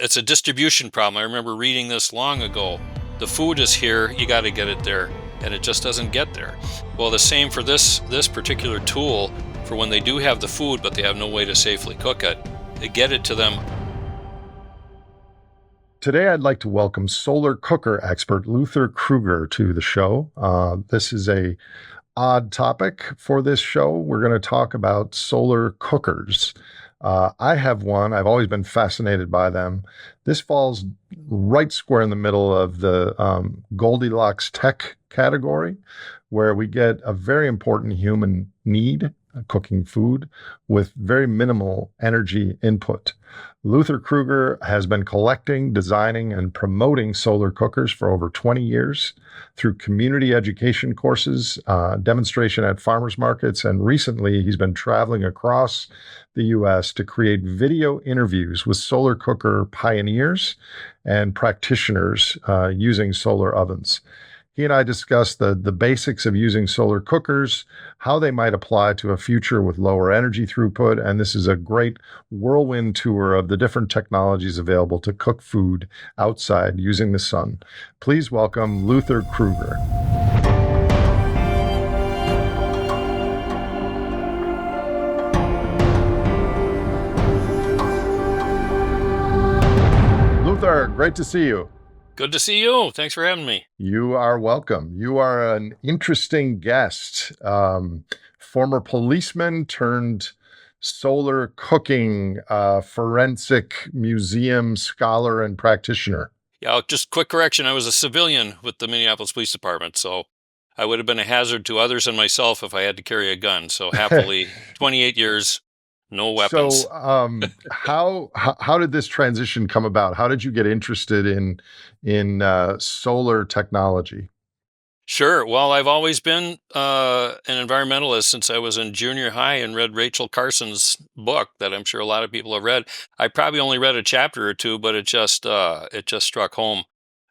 It's a distribution problem. I remember reading this long ago. The food is here, you got to get it there, and it just doesn't get there. Well, the same for this particular tool. For when they do have the food, but they have no way to safely cook it, they get it to them. Today, I'd like to welcome solar cooker expert Luther Krueger to the show. This is a odd topic for this show. We're going to talk about solar cookers. I have one. I've always been fascinated by them. This falls right square in the middle of the Goldilocks tech category, where we get a very important human need, cooking food, with very minimal energy input. Luther Krueger has been collecting, designing, and promoting solar cookers for over 20 years through community education courses, demonstration at farmers markets, and recently he's been traveling across the U.S. to create video interviews with solar cooker pioneers and practitioners using solar ovens. He and I discussed the basics of using solar cookers, how they might apply to a future with lower energy throughput, and this is a great whirlwind tour of the different technologies available to cook food outside using the sun. Please welcome Luther Krueger. Luther, great to see you. Good to see you. Thanks for having me. You are welcome. You are an interesting guest. Former policeman turned solar cooking forensic museum scholar and practitioner. Yeah, just quick correction. I was a civilian with the Minneapolis Police Department, so I would have been a hazard to others and myself if I had to carry a gun. So happily, 28 years, no weapons. So how did this transition come about? How did you get interested in solar technology? Sure. Well, I've always been an environmentalist since I was in junior high and read Rachel Carson's book that I'm sure a lot of people have read. I probably only read a chapter or two, but it just struck home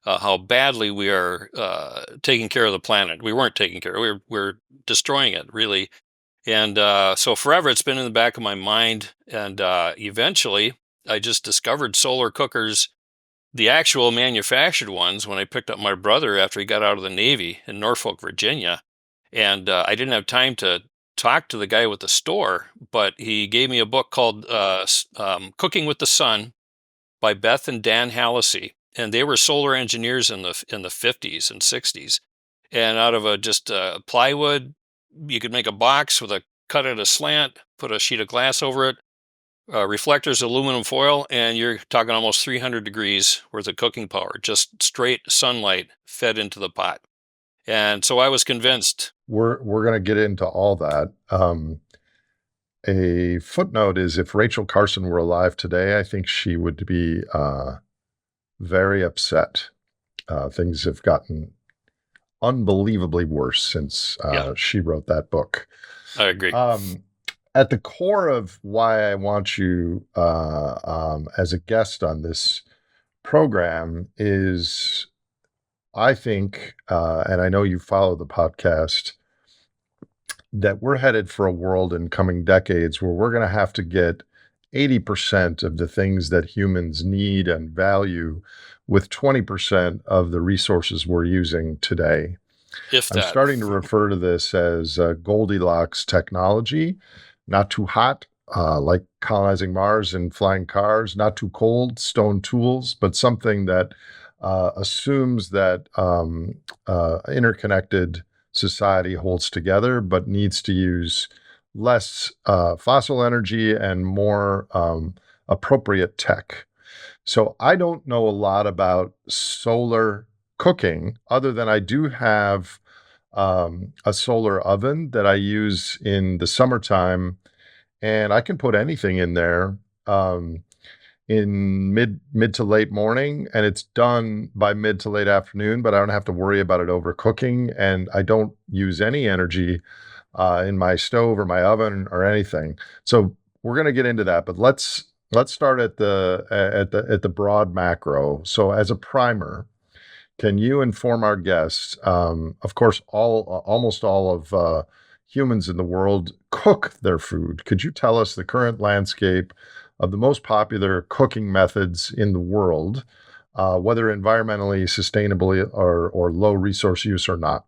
how badly we are taking care of the planet. We weren't taking care. We're destroying it, really. And so forever it's been in the back of my mind. And eventually I just discovered solar cookers, the actual manufactured ones, when I picked up my brother after he got out of the Navy in Norfolk, Virginia. And I didn't have time to talk to the guy with the store, but he gave me a book called Cooking with the Sun by Beth and Dan Hallisey. And they were solar engineers in the 50s and 60s. And out of just plywood, you could make a box with a cut at a slant, put a sheet of glass over it, reflectors, aluminum foil, and you're talking almost 300 degrees worth of cooking power, just straight sunlight fed into the pot. And so I was convinced. We're going to get into all that. A footnote is, if Rachel Carson were alive today, I think she would be very upset. Things have gotten unbelievably worse since she wrote that book. I agree. At the core of why I want you as a guest on this program is, I think, and I know you follow the podcast, that we're headed for a world in coming decades where we're going to have to get 80% of the things that humans need and value with 20% of the resources we're using today. I'm starting to refer to this as Goldilocks technology. Not too hot, like colonizing Mars and flying cars, not too cold, stone tools, but something that assumes that interconnected society holds together, but needs to use less fossil energy and more appropriate tech. So I don't know a lot about solar cooking, other than I do have a solar oven that I use in the summertime, and I can put anything in there in mid to late morning, and it's done by mid to late afternoon, but I don't have to worry about it overcooking, and I don't use any energy in my stove or my oven or anything. So we're going to get into that, but let's start at the broad macro. So as a primer, can you inform our guests? Of course, almost all of humans in the world cook their food. Could you tell us the current landscape of the most popular cooking methods in the world, whether environmentally sustainably or low resource use or not.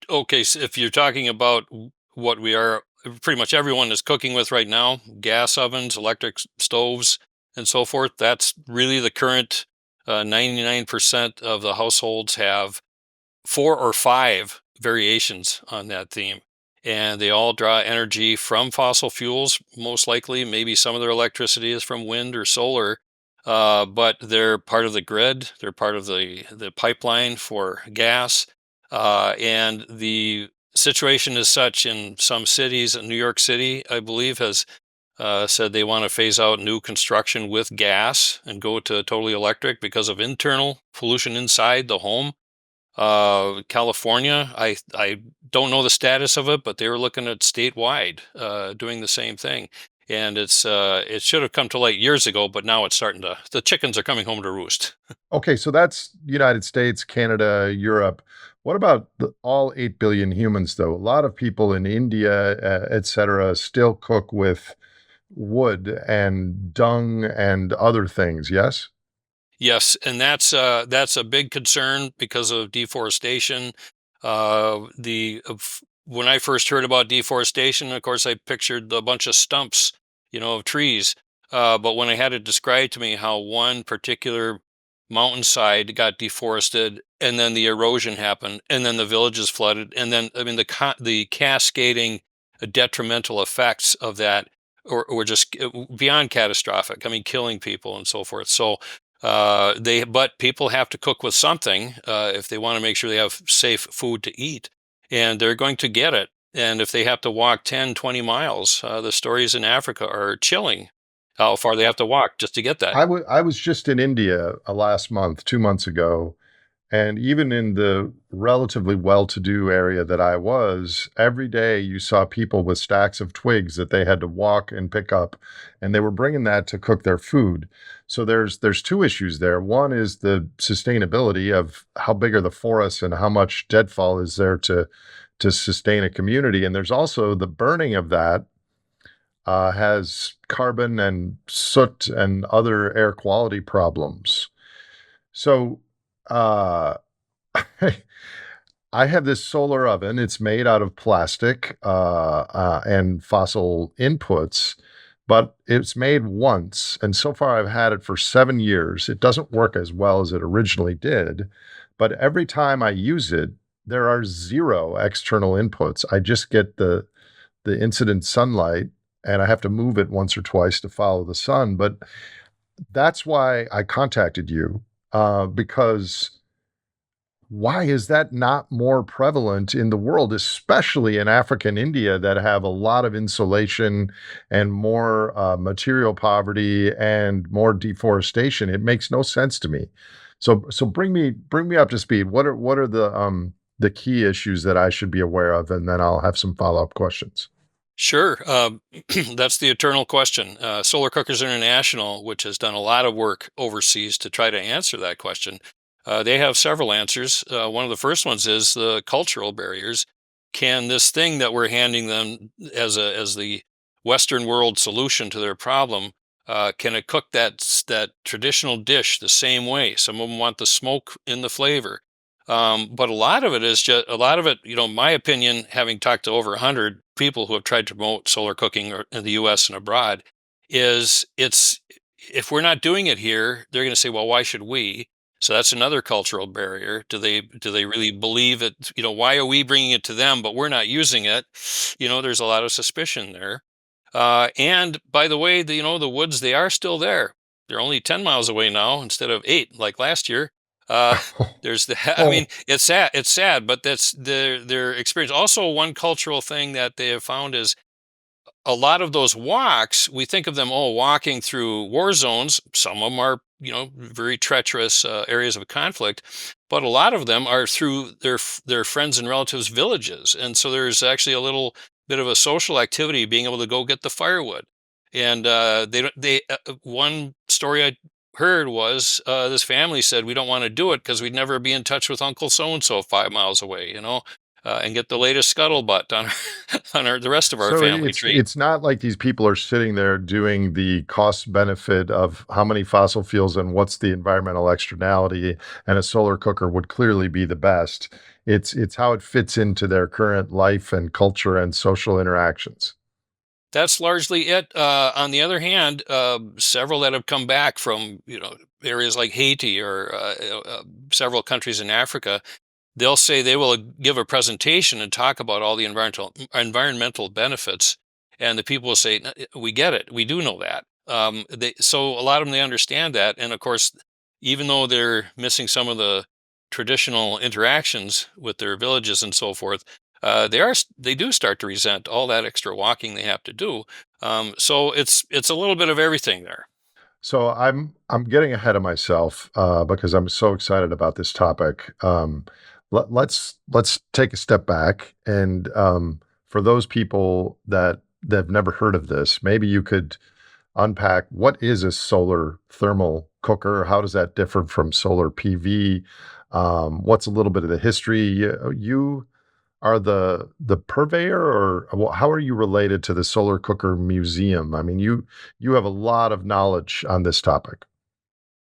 Okay, so if you're talking about what we are, pretty much everyone is cooking with right now, gas ovens, electric stoves, and so forth, that's really the current 99% of the households have 4 or 5 variations on that theme. And they all draw energy from fossil fuels, most likely. Maybe some of their electricity is from wind or solar, but they're part of the grid. They're part of the pipeline for gas. And the situation is such in some cities. New York City, I believe, has said they want to phase out new construction with gas and go to totally electric because of internal pollution inside the home. California, I don't know the status of it, but they were looking at statewide doing the same thing, and it should have come to light years ago, but now it's starting to. The chickens are coming home to roost. Okay, so that's United States, Canada, Europe. What about all 8 billion humans, though? A lot of people in India, et cetera, still cook with wood and dung and other things, yes? Yes, and that's a big concern because of deforestation. When I first heard about deforestation, of course, I pictured a bunch of stumps, of trees. But when I had it described to me how one particular mountainside got deforested, and then the erosion happened, and then the villages flooded, and then I mean the cascading detrimental effects of that were just beyond catastrophic. I mean, killing people and so forth. So but people have to cook with something if they want to make sure they have safe food to eat, and they're going to get it. And if they have to walk 10, 20 miles, the stories in Africa are chilling how far they have to walk just to get that. I was just in India last month, 2 months ago, and even in the relatively well-to-do area that I was, every day you saw people with stacks of twigs that they had to walk and pick up, and they were bringing that to cook their food. So there's two issues there. One is the sustainability of how big are the forests and how much deadfall is there to sustain a community, and there's also the burning of that has carbon and soot and other air quality problems. So uh, I have this solar oven. It's made out of plastic and fossil inputs, but it's made once. And so far, I've had it for 7 years. It doesn't work as well as it originally did. But every time I use it, there are zero external inputs. I just get the incident sunlight, and I have to move it once or twice to follow the sun. But that's why I contacted you because why is that not more prevalent in the world, especially in Africa and India that have a lot of insulation and more material poverty and more deforestation? It makes no sense to me. So bring me up to speed. What are the key issues that I should be aware of, and then I'll have some follow-up questions. Sure. That's the eternal question. Solar Cookers International, which has done a lot of work overseas to try to answer that question, they have several answers. One of the first ones is the cultural barriers. Can this thing that we're handing them as the Western world solution to their problem, can it cook that traditional dish the same way? Some of them want the smoke in the flavor. But a lot of it is just a lot of it, my opinion, having talked to over 100 people who have tried to promote solar cooking in the US and abroad, is it's if we're not doing it here, they're going to say, well, why should we? So that's another cultural barrier. Do they really believe it? Why are we bringing it to them, but we're not using it? There's a lot of suspicion there. And by the way, the woods, they are still there. They're only 10 miles away now instead of 8 like last year. Uh, there's the I mean, Oh, it's sad, but that's their experience. Also, one cultural thing that they have found is a lot of those walks, we think of them all walking through war zones. Some of them are, very treacherous areas of conflict, but a lot of them are through their friends and relatives' villages. And so there's actually a little bit of a social activity being able to go get the firewood. And they don't- they one story I heard was this family said we don't want to do it because we'd never be in touch with Uncle so and so 5 miles away. and get the latest scuttlebutt on the rest of our So family it's tree. it's not like these people are sitting there doing the cost benefit of how many fossil fuels and what's the environmental externality, and a solar cooker would clearly be the best. It's how it fits into their current life and culture and social interactions. That's largely it. On the other hand, several that have come back from areas like Haiti or several countries in Africa, they'll say they will give a presentation and talk about all the environmental benefits, and the people will say, We get it, we do know that." So a lot of them, they understand that, and of course, even though they're missing some of the traditional interactions with their villages and so forth, they do start to resent all that extra walking they have to do. So it's a little bit of everything there. So I'm getting ahead of myself because I'm so excited about this topic. Let's take a step back, and for those people that have never heard of this, maybe you could unpack what is a solar thermal cooker? How does that differ from solar PV? What's a little bit of the history? You are the purveyor, or how are you related to the Solar Cooker Museum? I mean, you have a lot of knowledge on this topic.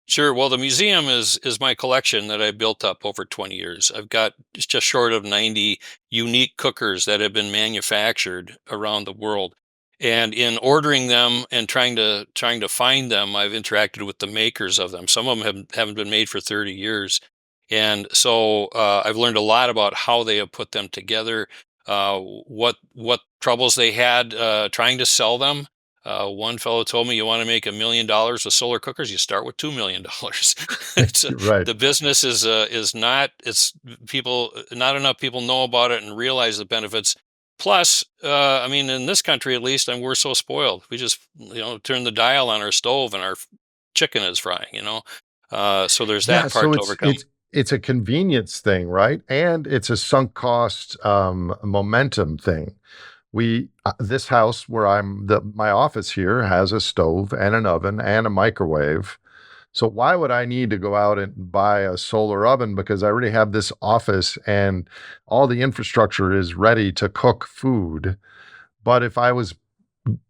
Sure. Well, the museum is my collection that I built up over 20 years. I've got just short of 90 unique cookers that have been manufactured around the world. And in ordering them and trying to find them, I've interacted with the makers of them. Some of them haven't been made for 30 years. And so I've learned a lot about how they have put them together, what troubles they had trying to sell them. One fellow told me, you want to make $1 million with solar cookers, you start with $2 million. Right. The business is not, it's people, not enough people know about it and realize the benefits. Plus, I mean, in this country at least, and we're so spoiled. We just turn the dial on our stove and our chicken is frying. So there's Yeah, that so part to it's overcome. it's it's a convenience thing, right? And it's a sunk cost momentum thing. We this house where my office here has a stove and an oven and a microwave. So why would I need to go out and buy a solar oven, because I already have this office and all the infrastructure is ready to cook food? But if I was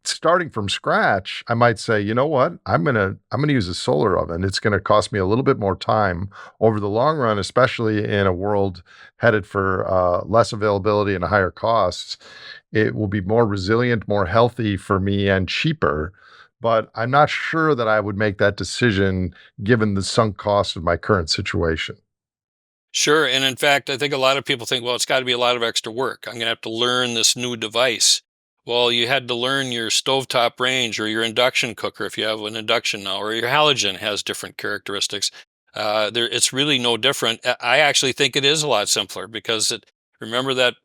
starting from scratch, I might say, you know what? I'm gonna use a solar oven. It's gonna cost me a little bit more time over the long run, especially in a world headed for less availability and higher costs. It will be more resilient, more healthy for me, and cheaper. But I'm not sure that I would make that decision given the sunk cost of my current situation. Sure. And in fact, I think a lot of people think, well, it's got to be a lot of extra work. I'm going to have to learn this new device. Well, you had to learn your stovetop range or your induction cooker if you have an induction now, or your halogen has different characteristics. It's really no different. I actually think it is a lot simpler because remember that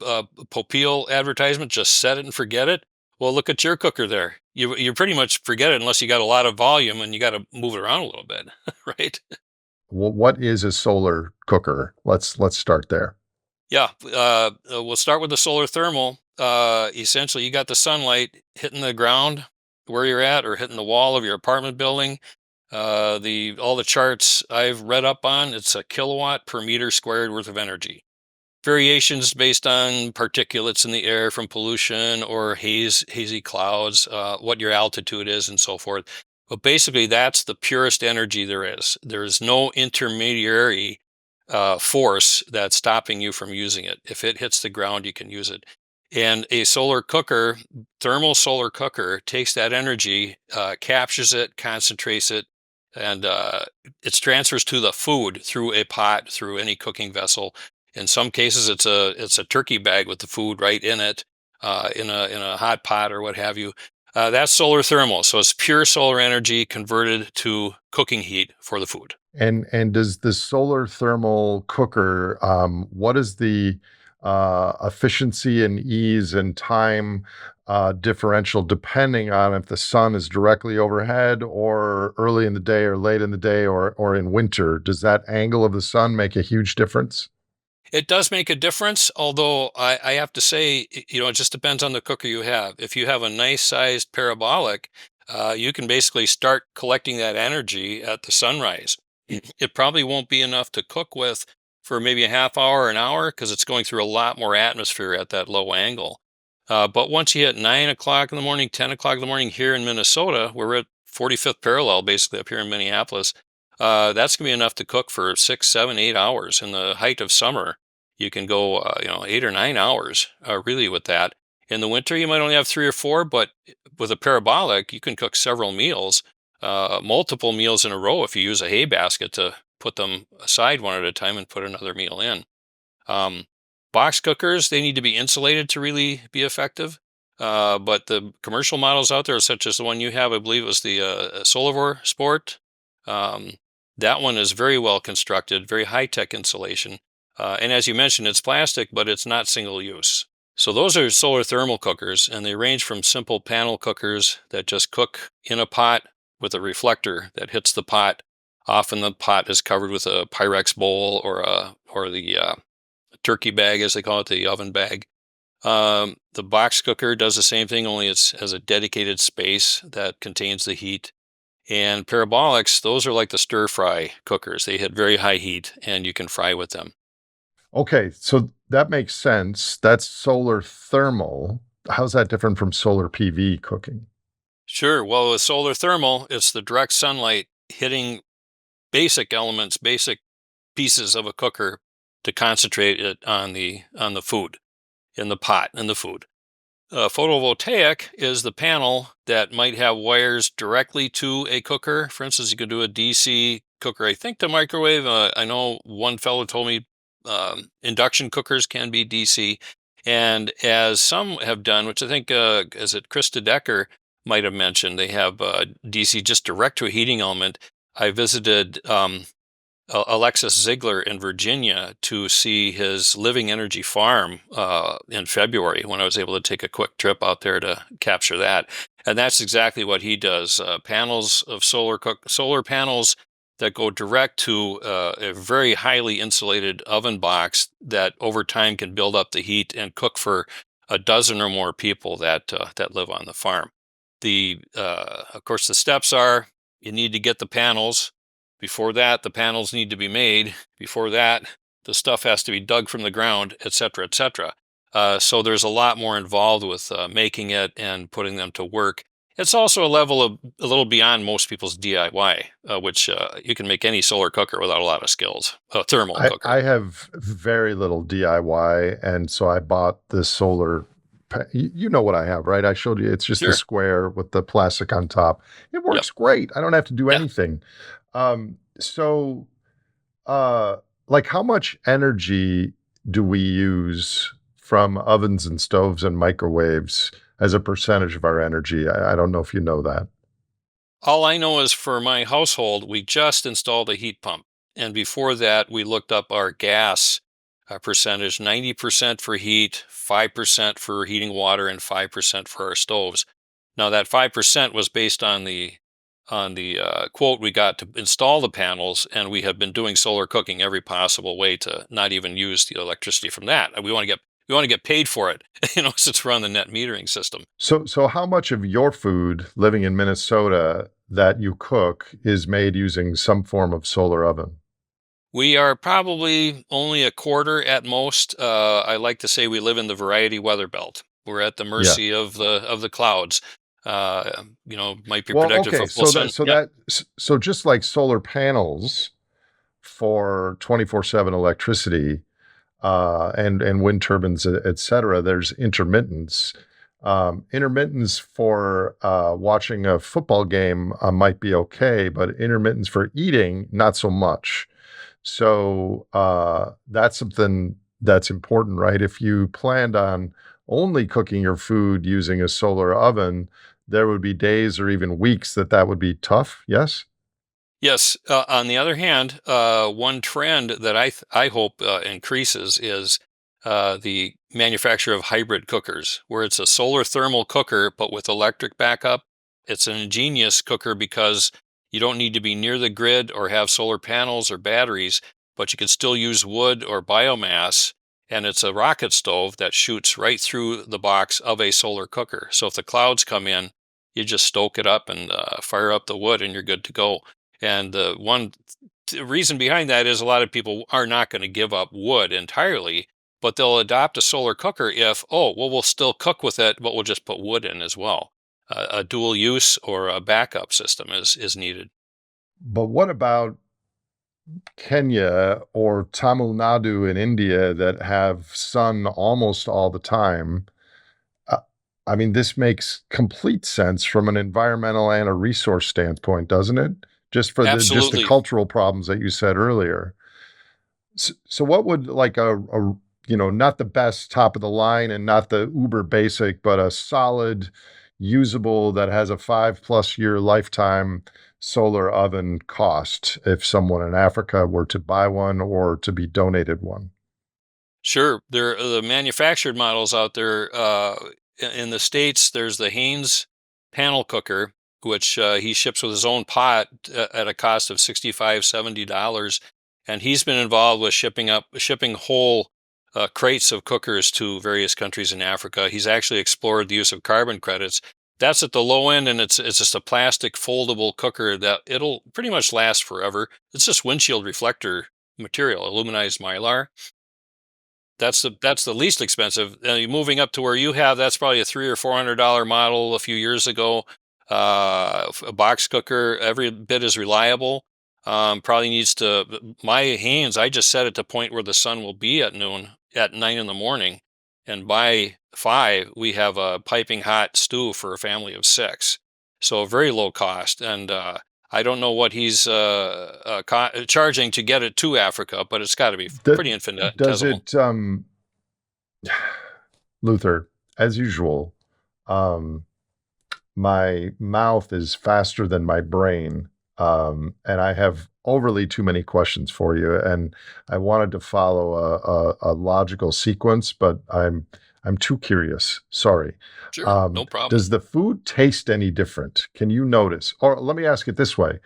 Popeil advertisement, just set it and forget it? Well, look at your cooker there. You pretty much forget it unless you got a lot of volume and you got to move it around a little bit, right? What is a solar cooker? Let's start there. Yeah, we'll start with the solar thermal. Essentially, you got the sunlight hitting the ground where you're at, or hitting the wall of your apartment building. The all the charts I've read up on, it's a kilowatt per meter squared worth of energy. Variations based on particulates in the air from pollution or hazy clouds, what your altitude is, and so forth. But basically, that's the purest energy there is. There's no intermediary force that's stopping you from using it. If it hits the ground, you can use it. And a solar cooker, thermal solar cooker, takes that energy, captures it, concentrates it, and it transfers to the food through a pot, through any cooking vessel. In some cases, it's a turkey bag with the food right in it, in a hot pot or what have you. That's solar thermal, so it's pure solar energy converted to cooking heat for the food. And does the solar thermal cooker, what is the efficiency and ease and time differential depending on if the sun is directly overhead or early in the day or late in the day or in winter? Does that angle of the sun make a huge difference? It does make a difference, although I have to say, it just depends on the cooker you have. If you have a nice sized parabolic, you can basically start collecting that energy at the sunrise. It probably won't be enough to cook with for maybe a half hour, an hour, because it's going through a lot more atmosphere at that low angle. But once you hit 9 o'clock in the morning, 10 o'clock in the morning here in Minnesota, we're at 45th parallel, basically up here in Minneapolis. That's gonna be enough to cook for 6, 7, 8 hours. In the height of summer, you can go, 8 or 9 hours, really with that. In the winter, you might only have 3 or 4, but with a parabolic, you can cook several meals, multiple meals in a row if you use a hay basket to put them aside one at a time and put another meal in. Um, Box cookers, they need to be insulated to really be effective. But the commercial models out there, such as the one you have, I believe it was the Solarvore Sport. Um, that one is very well constructed, very high tech insulation. And as you mentioned, it's plastic, but it's not single use. So those are solar thermal cookers, and they range from simple panel cookers that just cook in a pot with a reflector that hits the pot. Often the pot is covered with a Pyrex bowl or the turkey bag, as they call it, the oven bag. The box cooker does the same thing, only it has a dedicated space that contains the heat. And parabolics, those are like the stir fry cookers. They hit very high heat, and you can fry with them. Okay, so that makes sense. That's solar thermal. How's that different from solar PV cooking? Sure. Well, with solar thermal, it's the direct sunlight hitting basic elements, basic pieces of a cooker to concentrate it on the food in the pot in the food. Photovoltaic is the panel that might have wires directly to a cooker. For instance, you could do a DC cooker. I think the microwave. I know one fellow told me induction cookers can be DC, and as some have done, which I think is it Krista Decker might have mentioned, they have DC just direct to a heating element. I visited Alexis Ziegler in Virginia to see his living energy farm in February when I was able to take a quick trip out there to capture that. And that's exactly what he does. Panels of solar panels that go direct to a very highly insulated oven box that over time can build up the heat and cook for a dozen or more people that live on the farm. Of course, the steps are you need to get the panels. Before that, the panels need to be made. Before that, the stuff has to be dug from the ground, et cetera, et cetera. So there's a lot more involved with making it and putting them to work. It's also a level of a little beyond most people's DIY, which you can make any solar cooker without a lot of skills. A thermal cooker. I have very little DIY, and so I bought this solar. You know what I have, right? I showed you. It's just the Sure. square with the plastic on top. It Yep. works great. I don't have to do Yeah. anything. So, uh, like, how much energy do we use from ovens and stoves and microwaves as a percentage of our energy? I don't know if you know that. All I know is for my household, we just installed a heat pump. And before that, we looked up our gas percentage 90% for heat, 5% for heating water, and 5% for our stoves. Now, that 5% was based on the quote we got to install the panels, and we have been doing solar cooking every possible way to not even use the electricity from that. We want to get paid for it, since we're on the net metering system. So how much of your food living in Minnesota that you cook is made using some form of solar oven? We are probably only a quarter at most. I like to say we live in the variety weather belt. We're at the Yeah. mercy of the clouds. Might be Well, protected okay. from full So sun. Yeah. so just like solar panels for 24/7 electricity, and wind turbines, et cetera, there's intermittence. Intermittence for watching a football game might be okay, but intermittence for eating, not so much. So that's something that's important, right? If you planned on only cooking your food using a solar oven, there would be days or even weeks that would be tough. Yes? Yes. On the other hand, one trend that I hope increases is the manufacture of hybrid cookers, where it's a solar thermal cooker but with electric backup. It's an ingenious cooker because you don't need to be near the grid or have solar panels or batteries, but you can still use wood or biomass. And it's a rocket stove that shoots right through the box of a solar cooker. So if the clouds come in, you just stoke it up and fire up the wood, and you're good to go. And the one The reason behind that is a lot of people are not going to give up wood entirely, but they'll adopt a solar cooker if, oh, well, we'll still cook with it, but we'll just put wood in as well. A dual use or a backup system is needed. But what about Kenya or Tamil Nadu in India that have sun almost all the time? Uh, I mean, this makes complete sense from an environmental and a resource standpoint, doesn't it? Just the Absolutely. cultural problems that you said earlier. So what would like a not the best top of the line and not the uber basic, but a solid, usable that has a 5+ year lifetime solar oven cost if someone in Africa were to buy one or to be donated one? Sure, there are the manufactured models out there. In the States, there's the Haynes panel cooker, which he ships with his own pot at a cost of $65-70, and he's been involved with shipping whole crates of cookers to various countries in Africa. He's actually explored the use of carbon credits. That's at the low end, and it's just a plastic foldable cooker that it'll pretty much last forever. It's just windshield reflector material, aluminized mylar. That's the least expensive. Moving up to where you have, that's probably a $300 or $400 model a few years ago. A box cooker, every bit as reliable. Probably needs to. My Hanes, I just set it to point where the sun will be at noon, at 9 in the morning, and by 5 we have a piping hot stew for a family of 6. So very low cost, and I don't know what he's charging to get it to Africa, but it's got to be Th- pretty does infinitesimal. it, Luther, as usual, um, my mouth is faster than my brain, and I have overly too many questions for you. And I wanted to follow a logical sequence, but I'm too curious. Sorry. Sure, no problem. Does the food taste any different? Can you notice? Or let me ask it this way: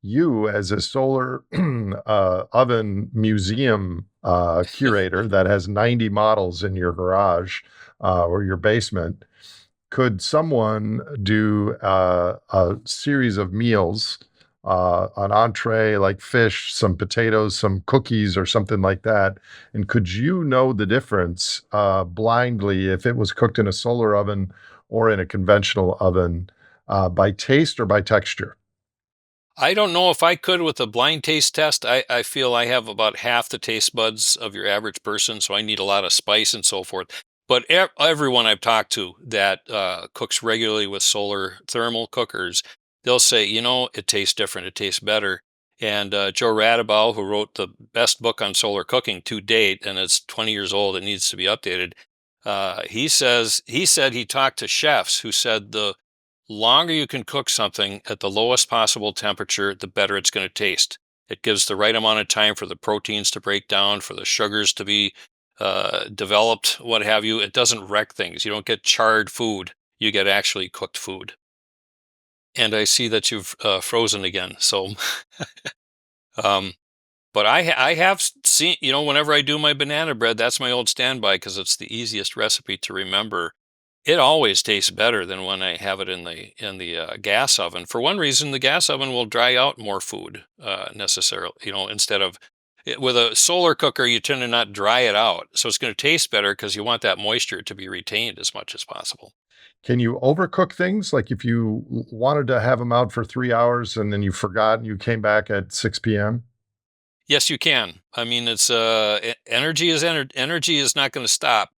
you, as a solar oven museum curator that has 90 models in your garage or your basement, could someone do a series of meals, an entree like fish, some potatoes, some cookies, or something like that? And could you know the difference blindly if it was cooked in a solar oven or in a conventional oven by taste or by texture? I don't know if I could with a blind taste test. I feel I have about half the taste buds of your average person, so I need a lot of spice and so forth. But everyone I've talked to that cooks regularly with solar thermal cookers, they'll say, it tastes different. It tastes better. And Joe Radabau, who wrote the best book on solar cooking to date, and it's 20 years old, it needs to be updated. He said he talked to chefs who said the longer you can cook something at the lowest possible temperature, the better it's going to taste. It gives the right amount of time for the proteins to break down, for the sugars to be developed, what have you. It doesn't wreck things. You don't get charred food. You get actually cooked food. And I see that you've frozen again. So, um, but I have seen, whenever I do my banana bread, that's my old standby because it's the easiest recipe to remember. It always tastes better than when I have it in the gas oven. For one reason, the gas oven will dry out more food necessarily. Instead of with a solar cooker, you tend to not dry it out, so it's going to taste better because you want that moisture to be retained as much as possible. Can you overcook things? Like if you wanted to have them out for 3 hours and then you forgot and you came back at 6 p.m.? Yes, you can. I mean, it's energy is not going to stop.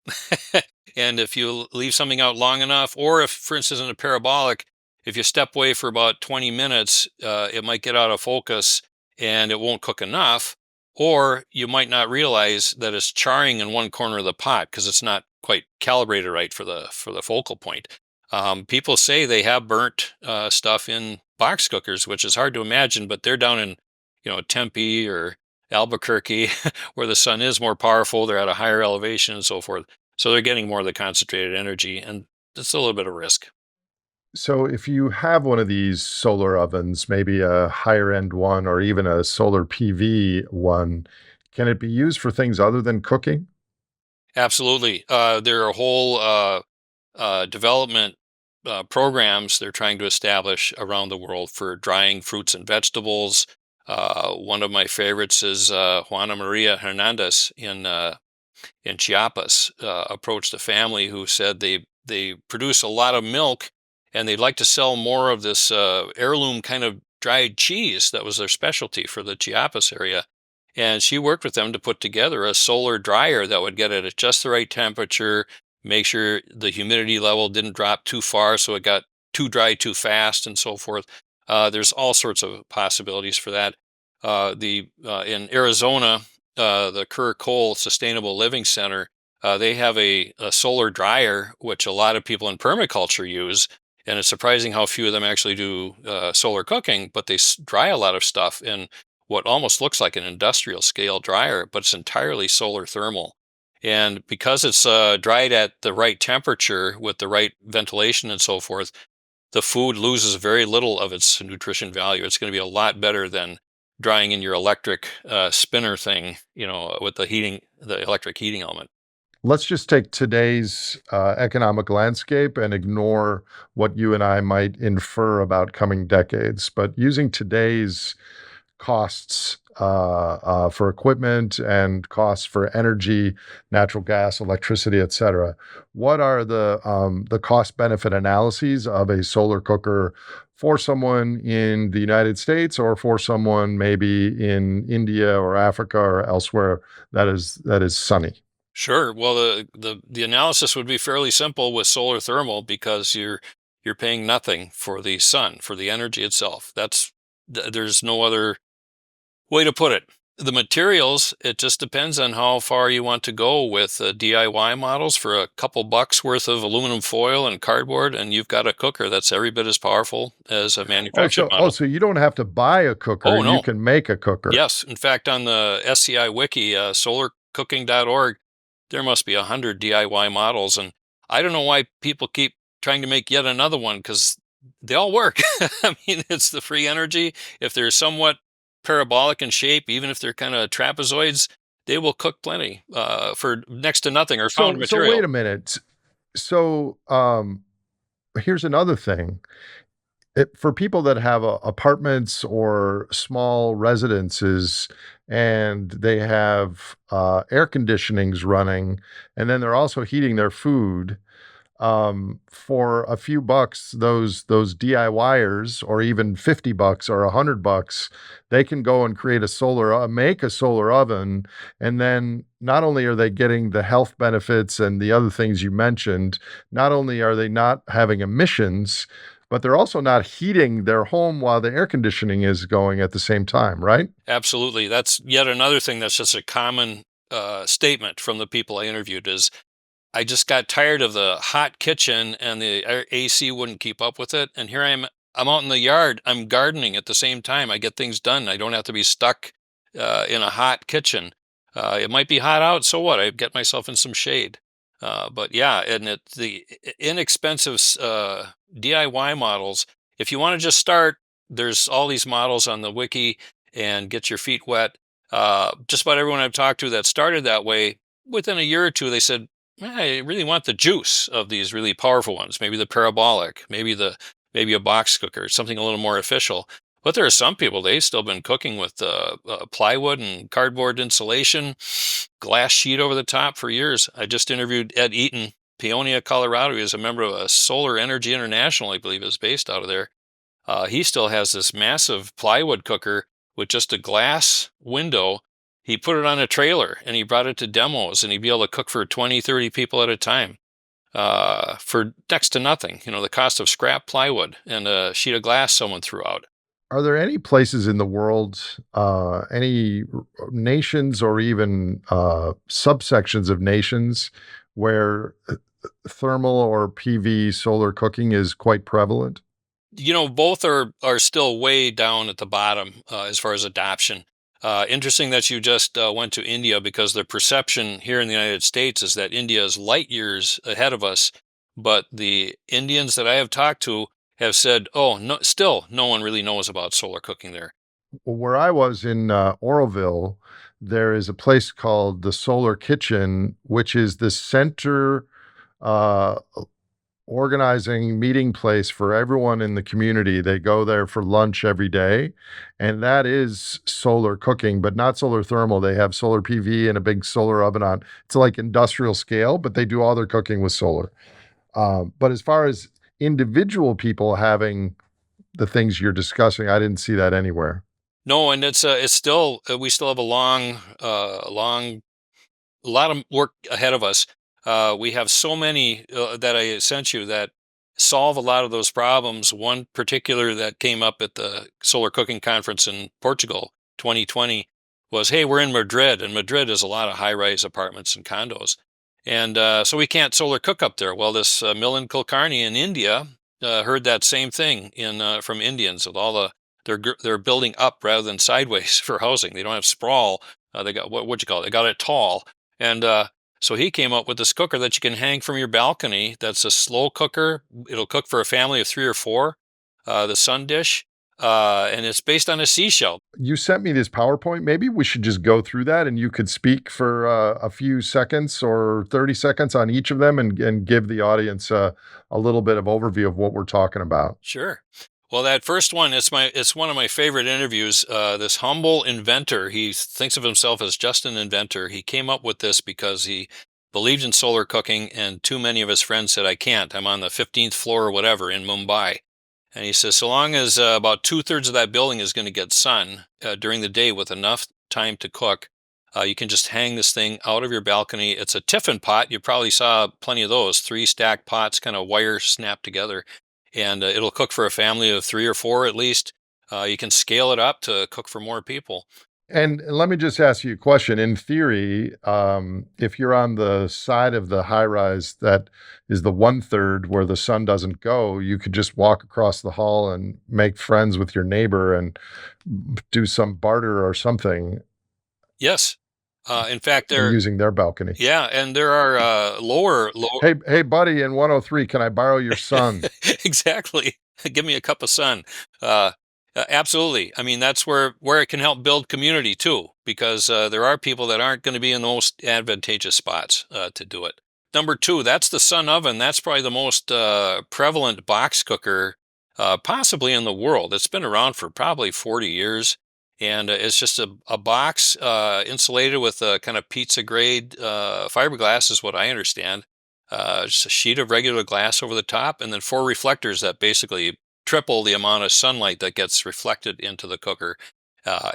And if you leave something out long enough, or if, for instance, in a parabolic, if you step away for about 20 minutes, it might get out of focus and it won't cook enough. Or you might not realize that it's charring in one corner of the pot because it's not quite calibrated right for the focal point. People say they have burnt stuff in box cookers, which is hard to imagine, but they're down in Tempe or Albuquerque, where the sun is more powerful. They're at a higher elevation and so forth. So they're getting more of the concentrated energy, and it's a little bit of risk. So if you have one of these solar ovens, maybe a higher end one or even a solar PV one, can it be used for things other than cooking? Absolutely. There are whole development programs they're trying to establish around the world for drying fruits and vegetables. One of my favorites is Juana Maria Hernandez in Chiapas. Approached a family who said they produce a lot of milk and they'd like to sell more of this heirloom kind of dried cheese that was their specialty for the Chiapas area. And she worked with them to put together a solar dryer that would get it at just the right temperature, make sure the humidity level didn't drop too far so it got too dry too fast, and so forth. There's all sorts of possibilities for that. The In Arizona, the Kerr Cole Sustainable Living Center, they have a solar dryer, which a lot of people in permaculture use. And it's surprising how few of them actually do solar cooking, but they dry a lot of stuff in what almost looks like an industrial scale dryer, but it's entirely solar thermal. And because it's dried at the right temperature with the right ventilation and so forth, the food loses very little of its nutrition value. It's going to be a lot better than drying in your electric spinner thing, with the electric heating element. Let's just take today's economic landscape and ignore what you and I might infer about coming decades. But using today's costs for equipment and costs for energy, natural gas, electricity, et cetera, what are the cost benefit analyses of a solar cooker for someone in the United States or for someone maybe in India or Africa or elsewhere that is sunny? Sure. Well, the analysis would be fairly simple with solar thermal because you're paying nothing for the sun, for the energy itself. There's no other way to put it. The materials, it just depends on how far you want to go with DIY models. For a couple bucks worth of aluminum foil and cardboard, and you've got a cooker that's every bit as powerful as a Oh, manufactured so oh, model. so you don't have to buy a cooker, Oh, you no. can make a cooker. Yes. In fact, on the SCI wiki, solarcooking.org, there must be 100 DIY models. And I don't know why people keep trying to make yet another one because they all work. I mean, it's the free energy. If they're somewhat parabolic in shape, even if they're kind of trapezoids, they will cook plenty for next to nothing or found So wait material. a minute. So here's another thing. For people that have apartments or small residences and they have air conditionings running, and then they're also heating their food, for a few bucks, those DIYers, or even 50 bucks or 100 bucks, they can go and make a solar oven. And then not only are they getting the health benefits and the other things you mentioned, not only are they not having emissions, but they're also not heating their home while the air conditioning is going at the same time, right? Absolutely. That's yet another thing that's just a common statement from the people I interviewed is I just got tired of the hot kitchen and the AC wouldn't keep up with it. And here I am. I'm out in the yard. I'm gardening at the same time. I get things done. I don't have to be stuck in a hot kitchen. It might be hot out, so what? I get myself in some shade. But yeah, and the inexpensive DIY models. If you want to just start, there's all these models on the wiki and get your feet wet. Just about everyone I've talked to that started that way, within a year or two, they said, I really want the juice of these really powerful ones. Maybe the parabolic, maybe a box cooker, something a little more official. But there are some people they've still been cooking with plywood and cardboard insulation, glass sheet over the top for years. I just interviewed Ed Eaton, Peonia, Colorado. He is a member of a Solar Energy International, I believe, is based out of there. He still has this massive plywood cooker with just a glass window. He put it on a trailer and he brought it to demos, and he'd be able to cook for 20, 30 people at a time for next to nothing. The cost of scrap plywood and a sheet of glass someone threw out. Are there any places in the world, any nations or even subsections of nations where thermal or PV solar cooking is quite prevalent? Both are still way down at the bottom as far as adoption. Interesting that you just went to India because the perception here in the United States is that India is light years ahead of us. But the Indians that I have talked to have said, "Oh, no, still no one really knows about solar cooking there." Where I was in Oroville, there is a place called the Solar Kitchen, which is the center uh, organizing meeting place for everyone in the community. They go there for lunch every day, and that is solar cooking, but not solar thermal. They have solar PV and a big solar oven on. It's like industrial scale, but they do all their cooking with solar. But as far as individual people having the things you're discussing, I didn't see that anywhere. No, and it's still we still have a lot of work ahead of us. We have so many that I sent you that solve a lot of those problems. One particular that came up at the Solar Cooking Conference in Portugal 2020 was, hey, we're in Madrid, and Madrid is a lot of high-rise apartments and condos. And so we can't solar cook up there. Well, this mill in Kulkarni in India heard that same thing from Indians with all the they're building up rather than sideways for housing. They don't have sprawl. They got what'd you call it? They got it tall, and so he came up with this cooker that you can hang from your balcony. That's a slow cooker. It'll cook for a family of 3 or 4. The Sun Dish, and it's based on a seashell. You sent me this PowerPoint. Maybe we should just go through that and you could speak for a few seconds or 30 seconds on each of them and give the audience a little bit of overview of what we're talking about. Sure. Well, that first one, it's one of my favorite interviews. This humble inventor, he thinks of himself as just an inventor. He came up with this because he believed in solar cooking, and too many of his friends said, "I can't. I'm on the 15th floor or whatever in Mumbai." And he says, so long as about 2/3 of that building is going to get sun during the day with enough time to cook, you can just hang this thing out of your balcony. It's a tiffin pot. You probably saw plenty of those 3 stacked pots, kind of wire snapped together, and it'll cook for a family of 3 or 4 at least. You can scale it up to cook for more people. And let me just ask you a question. In theory, if you're on the side of the high rise that is the 1/3 where the sun doesn't go, you could just walk across the hall and make friends with your neighbor and do some barter or something Yes. In fact, and using their balcony. yeah, and there are lower. Hey, buddy, in 103, can I borrow your sun? Exactly. Give me a cup of sun. Uh, Absolutely. I mean, that's where it can help build community too, because there are people that aren't going to be in the most advantageous spots to do it. Number 2, that's the Sun Oven. That's probably the most prevalent box cooker, possibly in the world. It's been around for probably 40 years, and it's just a box insulated with a kind of pizza grade fiberglass, is what I understand. Just a sheet of regular glass over the top, and then 4 reflectors that basically triple the amount of sunlight that gets reflected into the cooker.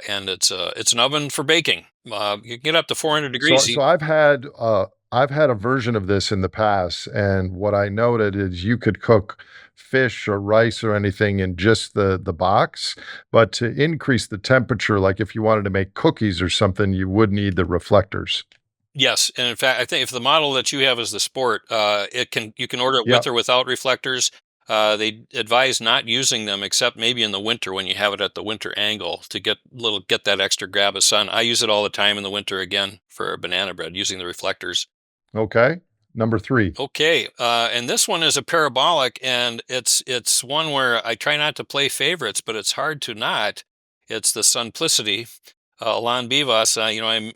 And it's an oven for baking. You can get up to 400 So, degrees. so I've had a version of this in the past, and what I noted is you could cook fish or rice or anything in just the box, but to increase the temperature, like if you wanted to make cookies or something, you would need the reflectors. Yes, and in fact, I think if the model that you have is the Sport, you can order it with Yep. or without reflectors. They advise not using them except maybe in the winter when you have it at the winter angle to get that extra grab of sun. I use it all the time in the winter again for banana bread using the reflectors. Okay. Number 3. Okay, and this one is a parabolic, and it's one where I try not to play favorites, but it's hard to not. It's the Simplicity. Alon Bivas,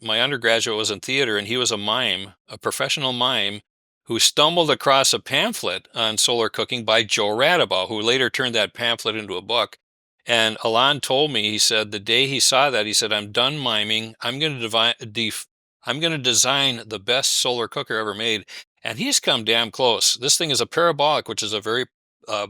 my undergraduate was in theater, and he was a mime, a professional mime, who stumbled across a pamphlet on solar cooking by Joe Radabaugh, who later turned that pamphlet into a book. And Alon told me, he said, the day he saw that, he said, "I'm done miming. I'm going to design the best solar cooker ever made." And he's come damn close. This thing is a parabolic, which is a very uh,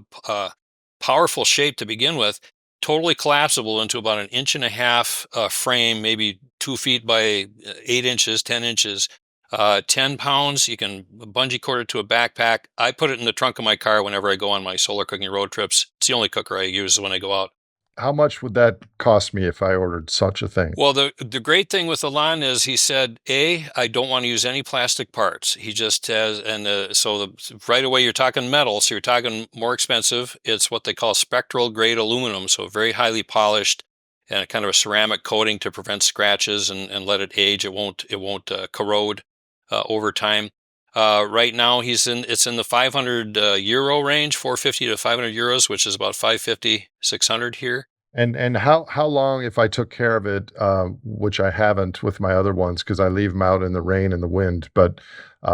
powerful shape to begin with, totally collapsible into about 1.5 inch frame, maybe 2 feet by 8 inches, 10 inches. 10 pounds, you can bungee cord it to a backpack. I put it in the trunk of my car whenever I go on my solar cooking road trips. It's the only cooker I use when I go out. How much would that cost me if I ordered such a thing? Well, the great thing with Alon is he said, I don't want to use any plastic parts. He just has, and right away you're talking metal, so you're talking more expensive. It's what they call spectral grade aluminum, so very highly polished and kind of a ceramic coating to prevent scratches and let it age. It won't corrode over time. Right now it's in the 500 euro range, 450 to 500 euros, which is about 550, 600 here. And how long, if I took care of it, which I haven't with my other ones because I leave them out in the rain and the wind, but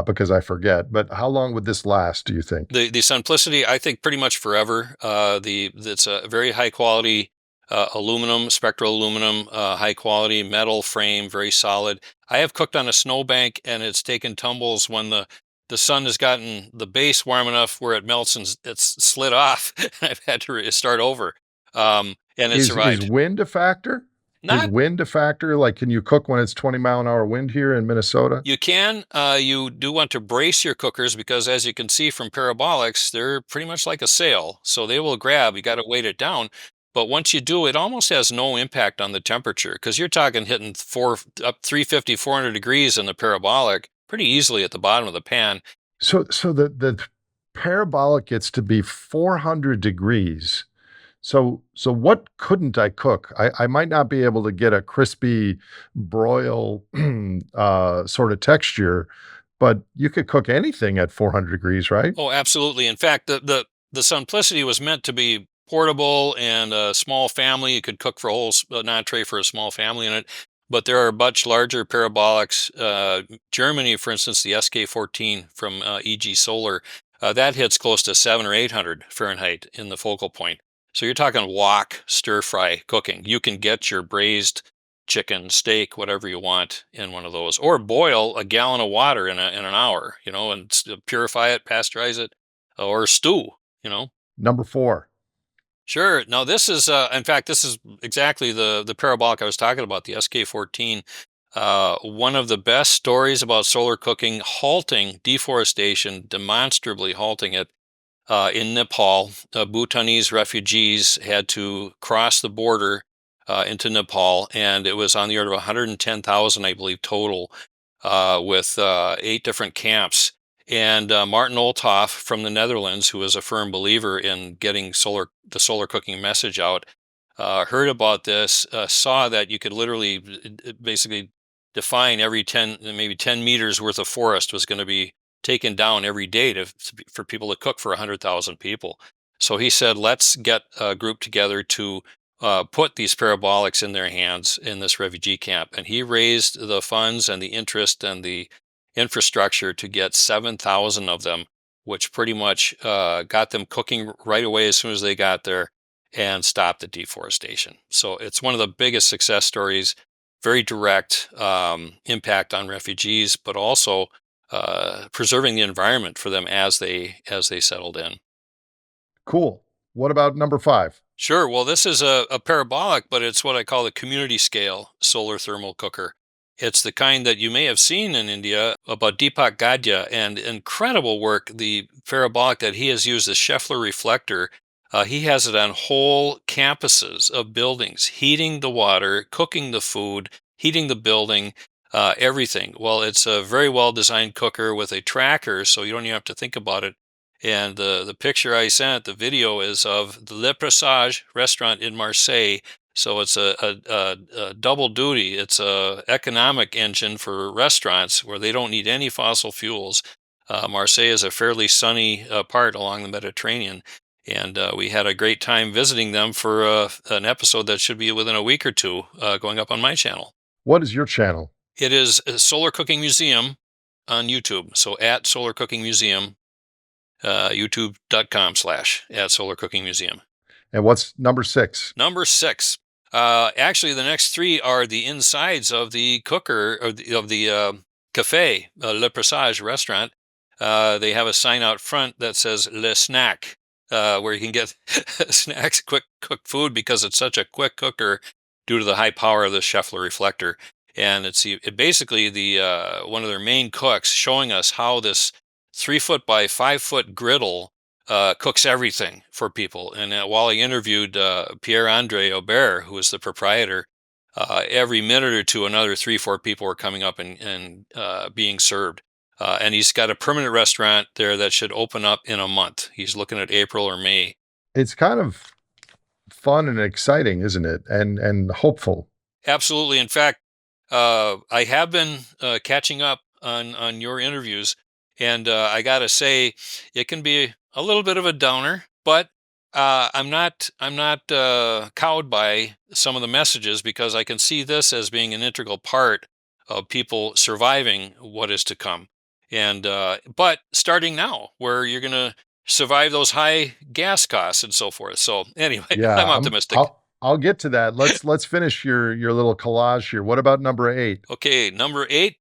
because I forget. But how long would this last, do you think? The simplicity, I think, pretty much forever. It's a very high quality aluminum, spectral aluminum, high quality metal frame, very solid. I have cooked on a snowbank, and it's taken tumbles when the sun has gotten the base warm enough where it melts and it's slid off. I've had to start over, and it Is survived. wind a factor? Is Not wind a factor? Like, can you cook when it's 20-mile-an-hour wind here in Minnesota? You can. You do want to brace your cookers because, as you can see from parabolics, they're pretty much like a sail. So they will grab. You got to weight it down. But once you do, it almost has no impact on the temperature because you're talking hitting up 350, 400 degrees in the parabolic pretty easily at the bottom of the pan. So the parabolic gets to be 400 degrees. So what couldn't I cook? I might not be able to get a crispy broil sort of texture, but you could cook anything at 400 degrees, right? Oh, absolutely. In fact, the simplicity was meant to be portable and a small family. You could cook for an entree for a small family in it. But there are much larger parabolics. Germany, for instance, the SK14 from EG Solar, that hits close to 700 or 800 Fahrenheit in the focal point. So you're talking wok, stir fry cooking. You can get your braised chicken, steak, whatever you want in one of those, or boil a gallon of water in an hour, and purify it, pasteurize it, or stew, you know. Number four. Sure. Now this is, in fact, this is exactly the parabolic I was talking about, the SK14. One of the best stories about solar cooking, halting deforestation, demonstrably halting it in Nepal. Bhutanese refugees had to cross the border into Nepal, and it was on the order of 110,000, I believe, total, with 8 different camps. And Martin Olthoff from the Netherlands, who is a firm believer in getting the solar cooking message out, heard about this, saw that you could literally basically define every 10, maybe 10 meters worth of forest was going to be taken down every day for people to cook for 100,000 people. So he said, let's get a group together to put these parabolics in their hands in this refugee camp. And he raised the funds and the interest and the infrastructure to get 7,000 of them, which pretty much got them cooking right away as soon as they got there and stopped the deforestation. So it's one of the biggest success stories, very direct impact on refugees, but also preserving the environment for them as they settled in. Cool. What about number five? Sure. Well, this is a parabolic, but it's what I call the community scale solar thermal cooker. It's the kind that you may have seen in India about Deepak Gadya, and incredible work. The parabolic that he has used, the Scheffler reflector, he has it on whole campuses of buildings, heating the water, cooking the food, heating the building, everything. Well, it's a very well designed cooker with a tracker, so you don't even have to think about it. And the picture I sent, the video is of the Le Presage restaurant in Marseille. So it's a double duty. It's a economic engine for restaurants where they don't need any fossil fuels. Marseille is a fairly sunny part along the Mediterranean, and we had a great time visiting them for an episode that should be within a week or two going up on my channel. What is your channel? It is a Solar Cooking Museum on YouTube. So at Solar Cooking Museum, youtube.com/ at Solar Cooking Museum. And what's number six? Number 6. Actually, the next 3 are the insides of the cooker of the cafe, Le Presage restaurant. They have a sign out front that says Le Snack, where you can get snacks, quick cooked food, because it's such a quick cooker due to the high power of the Scheffler reflector. And basically the one of their main cooks showing us how this 3 foot by 5 foot griddle cooks everything for people. And while he interviewed Pierre-Andre Aubert, who is the proprietor, every minute or two, another 3, 4 people were coming up and being served. And he's got a permanent restaurant there that should open up in a month. He's looking at April or May. It's kind of fun and exciting, isn't it? And hopeful. Absolutely. In fact, I have been catching up on your interviews, and I got to say, it can be a little bit of a downer, but I'm not cowed by some of the messages because I can see this as being an integral part of people surviving what is to come. And but starting now, where you're going to survive those high gas costs and so forth. So anyway, I'm Yeah, optimistic. I'll get to that. Let's finish your little collage here. What about number 8? Okay, number 8.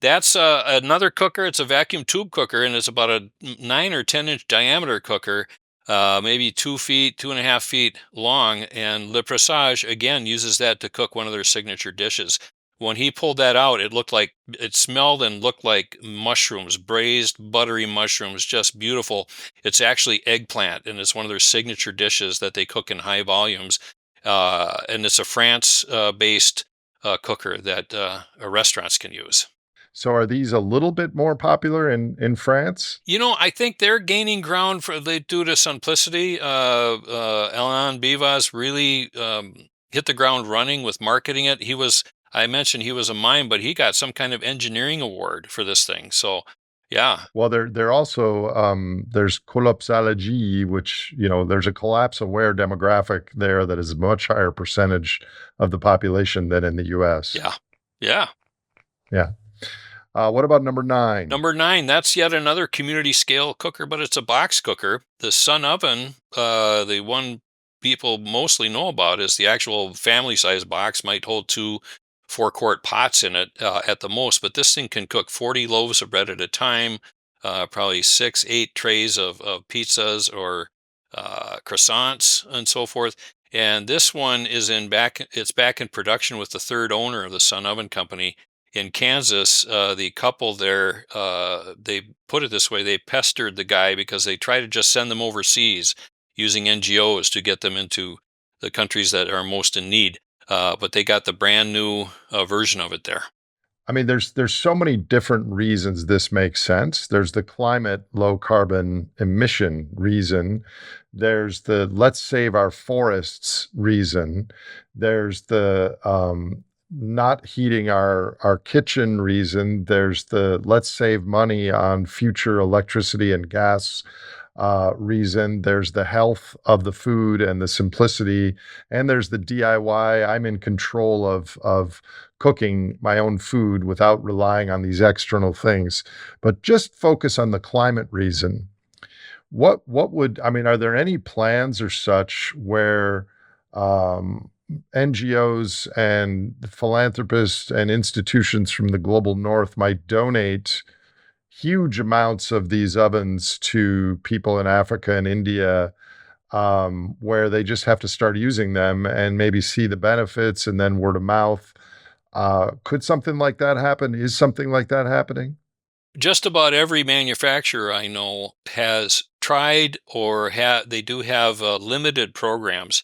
That's another cooker. It's a vacuum tube cooker, and it's about a 9 or 10 inch diameter cooker, maybe 2 feet, 2.5 feet long. And Le Presage again uses that to cook one of their signature dishes. When he pulled that out, it smelled and looked like mushrooms, braised buttery mushrooms, just beautiful. It's actually eggplant, and it's one of their signature dishes that they cook in high volumes. And it's a France-based cooker that restaurants can use. So are these a little bit more popular in France? I think they're gaining ground due to simplicity. Alain Bivas really hit the ground running with marketing it. I mentioned he was a mime, but he got some kind of engineering award for this thing. So, yeah, Well, they're also there's collapsology, which there's a collapse aware demographic there that is a much higher percentage of the population than in the U.S. yeah, yeah. Yeah. What about number 9? Number 9, that's yet another community scale cooker, but it's a box cooker. The Sun Oven, the one people mostly know about is the actual family size box, might hold 2 4-quart pots in it at the most, but this thing can cook 40 loaves of bread at a time, probably 6 8 trays of pizzas or croissants and so forth. And this one it's back in production with the third owner of the Sun Oven Company in Kansas. The couple there, they put it this way: they pestered the guy because they try to just send them overseas using NGOs to get them into the countries that are most in need. But they got the brand new version of it there. I mean, there's so many different reasons this makes sense. There's the climate low carbon emission reason. There's the let's save our forests reason. There's the not heating our kitchen reason. There's the let's save money on future electricity and gas reason. There's the health of the food and the simplicity, and there's the DIY. I'm in control of cooking my own food without relying on these external things. But just focus on the climate reason. What would I mean? Are there any plans or such where NGOs and philanthropists and institutions from the global north might donate huge amounts of these ovens to people in Africa and India, where they just have to start using them and maybe see the benefits and then word of mouth? Could something like that happen? Is something like that happening? Just about every manufacturer I know has tried or they do have limited programs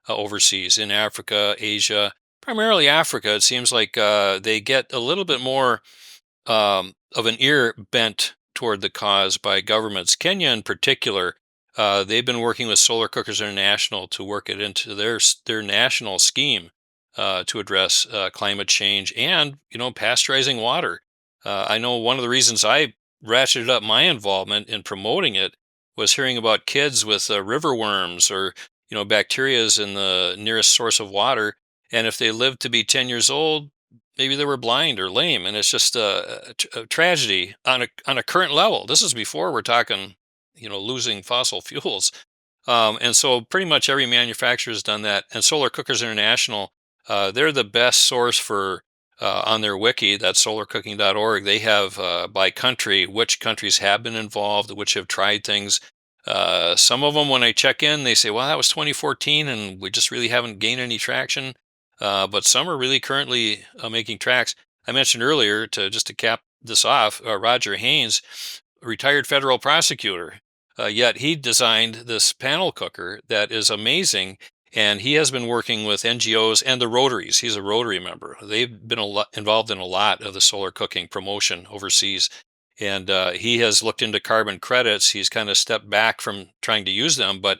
overseas in Africa, Asia, primarily Africa. It seems like they get a little bit more of an ear bent toward the cause by governments. Kenya, in particular, they've been working with Solar Cookers International to work it into their national scheme to address climate change and pasteurizing water. I know one of the reasons I ratcheted up my involvement in promoting it was hearing about kids with river worms or bacterias in the nearest source of water, and if they lived to be 10 years old, maybe they were blind or lame, and it's just a tragedy on a current level. This is before we're talking, losing fossil fuels, and so pretty much every manufacturer has done that. And Solar Cookers International, they're the best source for on their wiki. That's solarcooking.org. They have by country which countries have been involved, which have tried things. Some of them, when I check in, they say, "Well, that was 2014, and we just really haven't gained any traction." But some are really currently making tracks. I mentioned earlier, to cap this off, Roger Haynes, a retired federal prosecutor, yet he designed this panel cooker that is amazing, and he has been working with NGOs and the Rotaries. He's a Rotary member. They've been involved in a lot of the solar cooking promotion overseas, and he has looked into carbon credits. He's kind of stepped back from trying to use them, but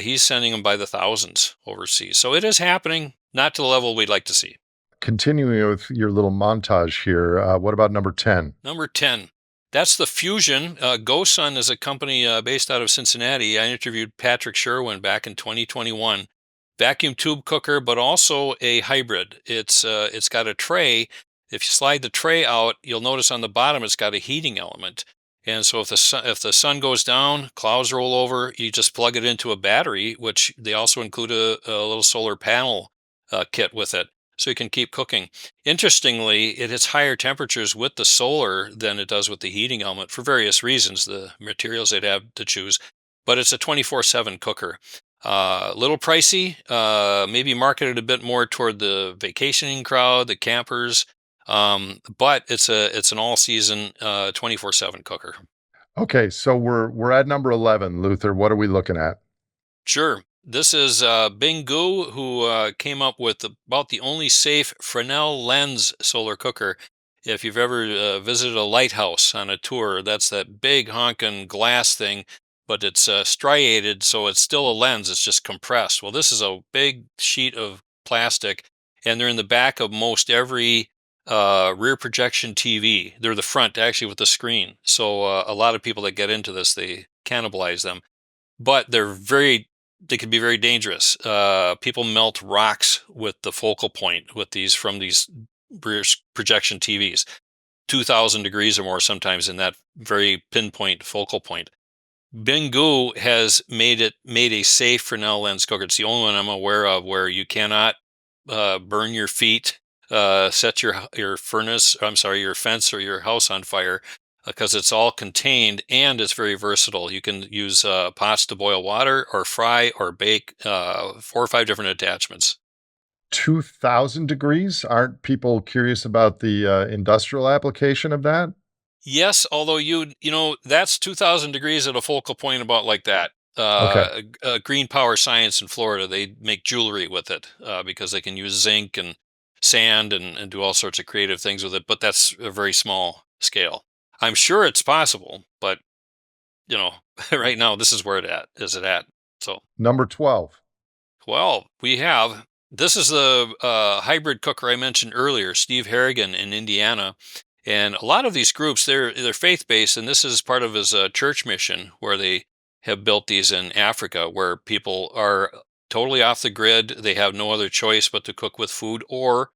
he's sending them by the thousands overseas. So it is happening, not to the level we'd like to see. Continuing with your little montage here, what about number 10? Number 10. That's the Fusion. GoSun is a company based out of Cincinnati. I interviewed Patrick Sherwin back in 2021. Vacuum tube cooker, but also a hybrid. It's got a tray. If you slide the tray out, you'll notice on the bottom it's got a heating element. And so if the sun goes down, clouds roll over, you just plug it into a battery, which they also include a little solar panel kit with it, so you can keep cooking. Interestingly, it hits higher temperatures with the solar than it does with the heating element for various reasons, the materials they'd have to choose. But it's a 24/7 cooker. A little pricey, maybe marketed a bit more toward the vacationing crowd, the campers. But it's an all season 24/7 cooker. Okay, so we're at number 11, Luther. What are we looking at? Sure. This is Bing Gu, who came up with about the only safe Fresnel lens solar cooker. If you've ever visited a lighthouse on a tour, that's that big honking glass thing, but it's striated, so it's still a lens. It's just compressed. Well, this is a big sheet of plastic, and they're in the back of most every rear projection TV. They're the front, actually, with the screen. So a lot of people that get into this, they cannibalize them, but they can be very dangerous. People melt rocks with the focal point with these from these rear projection TVs, 2,000 degrees or more sometimes in that very pinpoint focal point. Bingu has made a safe Fresnel lens cooker. It's the only one I'm aware of where you cannot burn your feet, set your furnace. I'm sorry, your fence or your house on fire, because it's all contained and it's very versatile. You can use pots to boil water or fry or bake, 4 or 5 different attachments. 2000 degrees? Aren't people curious about the industrial application of that? Yes, although that's 2,000 degrees at a focal point about like that. Okay. Green Power Science in Florida, they make jewelry with it because they can use zinc and sand and do all sorts of creative things with it. But that's a very small scale. I'm sure it's possible, but you know, right now this is where it at. So, Number 12. well, this is the hybrid cooker I mentioned earlier, Steve Harrigan in Indiana. And a lot of these groups, they're faith based, and this is part of his church mission where they have built these in Africa, where people are totally off the grid. They have no other choice but to cook with food or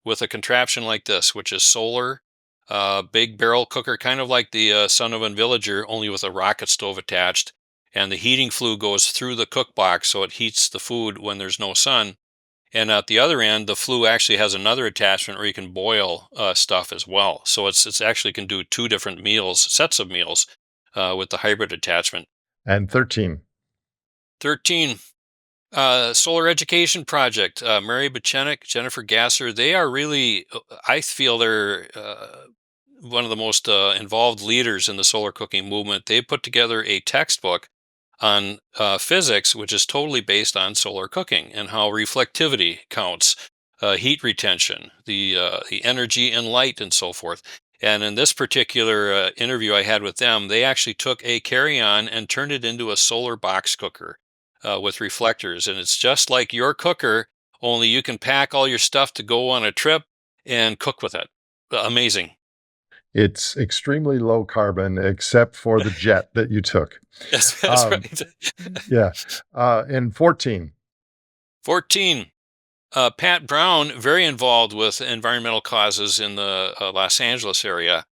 with a contraption like this, which is solar, big barrel cooker, kind of like the Son of a Villager, only with a rocket stove attached. And the heating flue goes through the cook box, so it heats the food when there's no sun. And at the other end, the flue actually has another attachment where you can boil stuff as well. So it's actually can do two different meals, sets of meals, with the hybrid attachment. And 13. 13, Solar Education Project. Mary Buchanek, Jennifer Gasser, they are really, I feel they're one of the most involved leaders in the solar cooking movement. They put together a textbook on physics, which is totally based on solar cooking and how reflectivity counts, heat retention, the energy and light, and so forth. And in this particular interview I had with them, they actually took a carry-on and turned it into a solar box cooker with reflectors, and it's just like your cooker, only you can pack all your stuff to go on a trip and cook with it. Amazing. It's extremely low carbon, except for the jet that you took. Yes, that's Um, right. yeah. And 14. 14. Pat Brown, very involved with environmental causes in the Los Angeles area.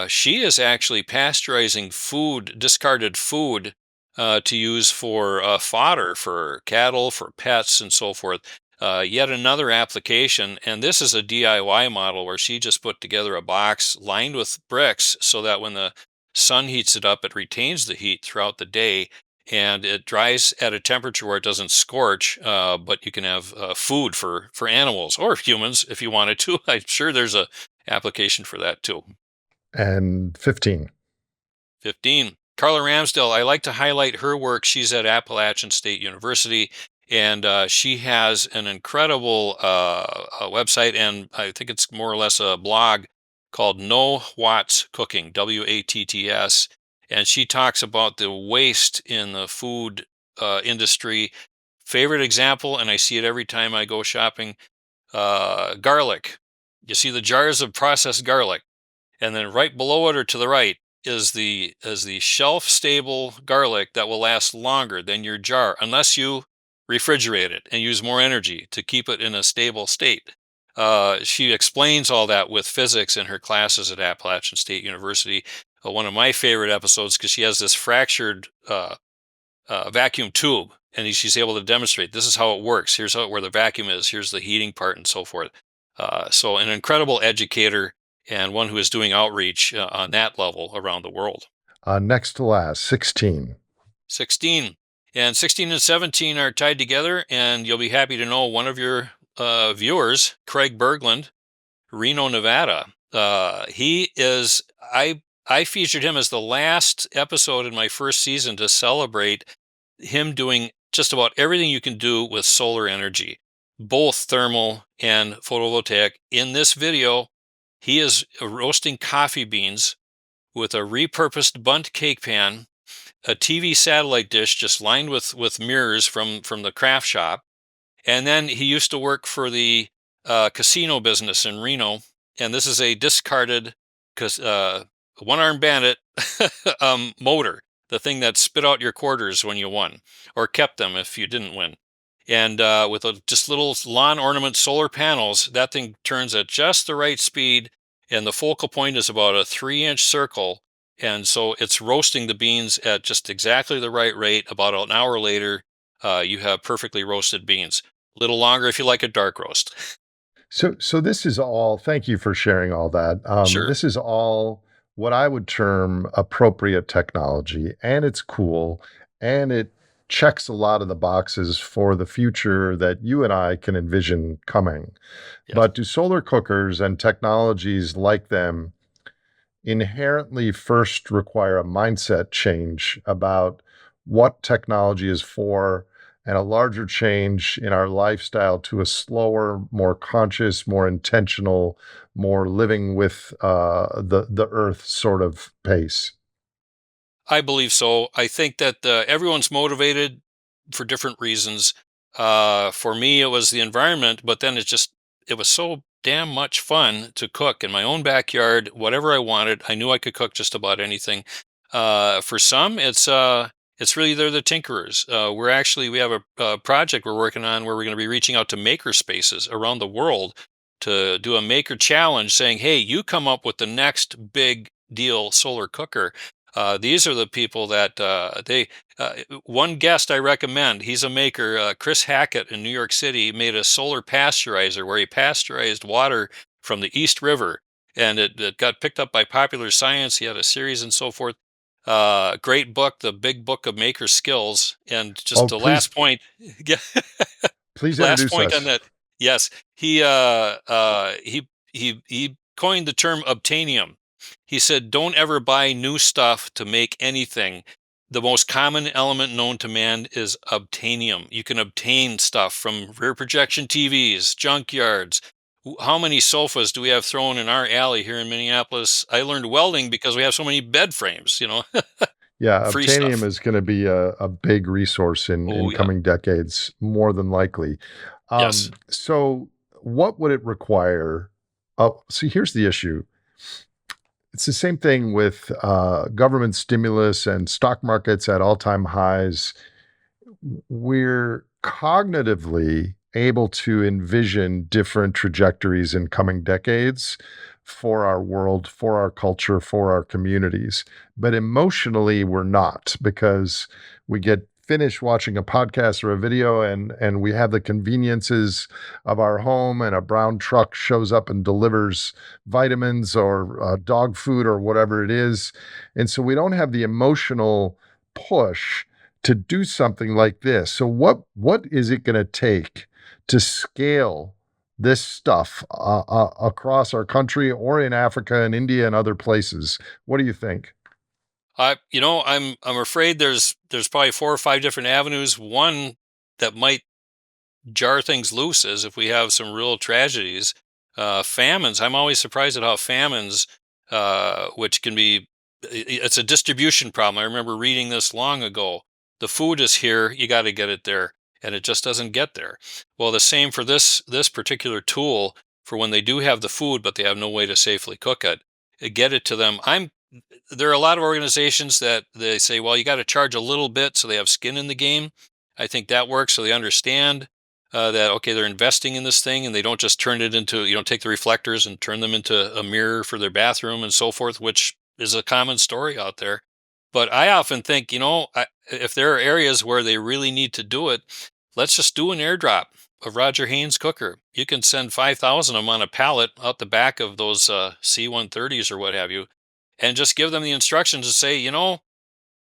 She is actually pasteurizing food, discarded food, to use for fodder for cattle, for pets, and so forth. Yet another application, and this is a DIY model where she just put together a box lined with bricks so that when the sun heats it up, it retains the heat throughout the day, and it dries at a temperature where it doesn't scorch, but you can have food for animals or humans if you wanted to. I'm sure there's a application for that too. And 15. 15. Carla Ramsdell, I like to highlight her work. She's at Appalachian State University, and she has an incredible website, and I think it's more or less a blog called No Watts Cooking, WATTS. And she talks about the waste in the food industry. Favorite example, and I see it every time I go shopping, garlic. You see the jars of processed garlic. and then right below it or to the right is the shelf stable garlic that will last longer than your jar unless you refrigerate it and use more energy to keep it in a stable state. She explains all that with physics in her classes at Appalachian State University. One of my favorite episodes because she has this fractured vacuum tube, and she's able to demonstrate this is how it works. Here's where the vacuum is. Here's the heating part, and so forth. So, an incredible educator and one who is doing outreach on that level around the world. Next to last, 16. 16. And 16 and 17 are tied together, and you'll be happy to know one of your viewers, Craig Berglund, Reno, Nevada. He is, I featured him as the last episode in my first season to celebrate him doing just about everything you can do with solar energy, both thermal and photovoltaic. In this video, he is roasting coffee beans with a repurposed bundt cake pan, a TV satellite dish just lined with mirrors from the craft shop, and then he used to work for the casino business in Reno, and this is a discarded one-armed bandit motor, the thing that spit out your quarters when you won, or kept them if you didn't win. And with just little lawn ornament solar panels, that thing turns at just the right speed, and the focal point is about a 3-inch circle. And so it's roasting the beans at just exactly the right rate. About an hour later, you have perfectly roasted beans. A little longer if you like a dark roast. So this is all, thank you for sharing all that. Sure. This is all what I would term appropriate technology, and it's cool, and it checks a lot of the boxes for the future that you and I can envision coming. Yes. But do solar cookers and technologies like them inherently first require a mindset change about what technology is for and a larger change in our lifestyle to a slower, more conscious, more intentional, more living with the earth sort of pace? I believe so. I think that everyone's motivated for different reasons. For me, it was the environment, but then it was so damn much fun to cook in my own backyard, whatever I wanted. I knew I could cook just about anything. For some, it's really they're the tinkerers. We have a project we're working on where we're going to be reaching out to maker spaces around the world to do a maker challenge, saying, "Hey, you come up with the next big deal solar cooker." These are the people that one guest I recommend, he's a maker, Chris Hackett in New York City, made a solar pasteurizer where he pasteurized water from the East River, and it got picked up by Popular Science. He had a series and so forth. Great book, The Big Book of Maker Skills. And just Oh, the last please, point, yeah, please last introduce point on us. that. Yes, he coined the term obtainium. He said, "Don't ever buy new stuff to make anything. The most common element known to man is obtainium. You can obtain stuff from rear projection TVs, junkyards. How many sofas do we have thrown in our alley here in Minneapolis? I learned welding because we have so many bed frames, Yeah, free Obtainium stuff. is going to be a big resource in Oh, yeah. coming decades, more than likely. Yes. So, what would it require? Oh, see, here's the issue. It's the same thing with government stimulus and stock markets at all-time highs. We're cognitively able to envision different trajectories in coming decades for our world, for our culture, for our communities. But emotionally, we're not because we get finished watching a podcast or a video and we have the conveniences of our home and a brown truck shows up and delivers vitamins or dog food or whatever it is. And so we don't have the emotional push to do something like this. So what is it going to take to scale this stuff across our country or in Africa and India and other places? What do you think? I'm afraid there's probably 4 or 5 different avenues. One that might jar things loose is if we have some real tragedies, famines. I'm always surprised at how famines, which can be, it's a distribution problem. I remember reading this long ago. The food is here, you got to get it there, and it just doesn't get there. Well, the same for this particular tool for when they do have the food, but they have no way to safely cook it. get it to them. There are a lot of organizations that they say, well, you got to charge a little bit so they have skin in the game. I think that works so they understand that, okay, they're investing in this thing and they don't just turn it into, take the reflectors and turn them into a mirror for their bathroom and so forth, which is a common story out there. But I often think, if there are areas where they really need to do it, let's just do an airdrop of Roger Haynes cooker. You can send 5,000 of them on a pallet out the back of those C-130s or what have you, and just give them the instructions to say,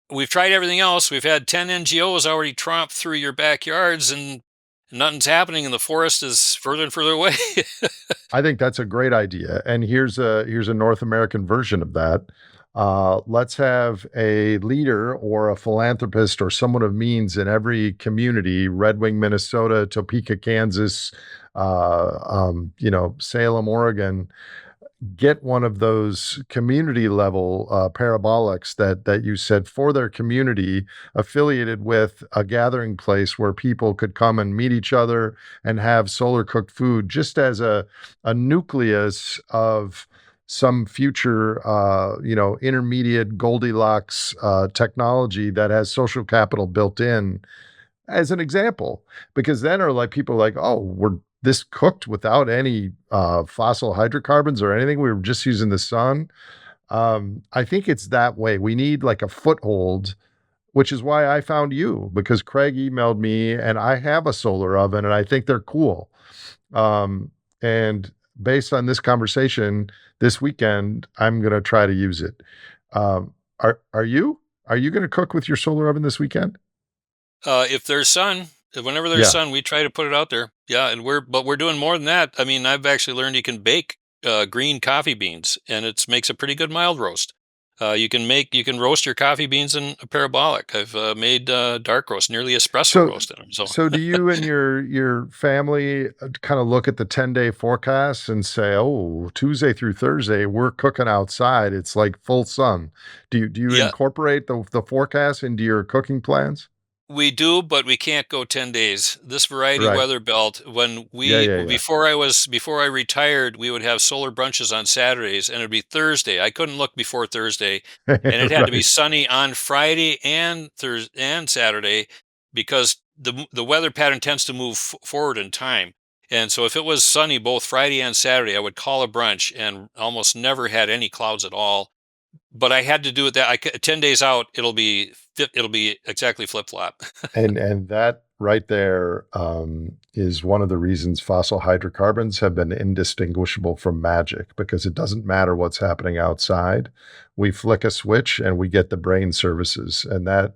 we've tried everything else. We've had 10 NGOs already tromp through your backyards and nothing's happening and the forest is further and further away. I think that's a great idea. And here's a North American version of that. Let's have a leader or a philanthropist or someone of means in every community: Red Wing, Minnesota; Topeka, Kansas; Salem, Oregon. Get one of those community level parabolics that you said for their community, affiliated with a gathering place where people could come and meet each other and have solar cooked food, just as a nucleus of some future intermediate Goldilocks technology that has social capital built in, as an example. Because then are like people are like, oh, we're this cooked without any fossil hydrocarbons or anything. We were just using the sun. I think it's that way. We need like a foothold, which is why I found you, because Craig emailed me and I have a solar oven and I think they're cool. And based on this conversation this weekend, I'm going to try to use it. Are you? Are you going to cook with your solar oven this weekend? If there's sun, whenever there's Yeah. sun, we try to put it out there. Yeah, and we're doing more than that. I mean, I've actually learned you can bake green coffee beans, and it makes a pretty good mild roast. You can roast your coffee beans in a parabolic. I've made dark roast, nearly espresso So, roast in them. So so do you and your family kind of look at the 10-day forecast and say, "Oh, Tuesday through Thursday, we're cooking outside. It's like full sun." Do you yeah, incorporate the forecast into your cooking plans? we do, but we can't go 10 days. This variety Right. weather belt, Yeah, yeah, before I retired, we would have solar brunches on Saturdays and it'd be Thursday. I couldn't look before Thursday, and yeah. it had to be Right. sunny on Friday and Thursday and Saturday because the weather pattern tends to move forward in time. And so if it was sunny both Friday and Saturday, I would call a brunch and almost never had any clouds at all. But I had to do it 10 days out, it'll be exactly flip-flop. And that right there is one of the reasons fossil hydrocarbons have been indistinguishable from magic, because it doesn't matter what's happening outside. We flick a switch and we get the brain services, and that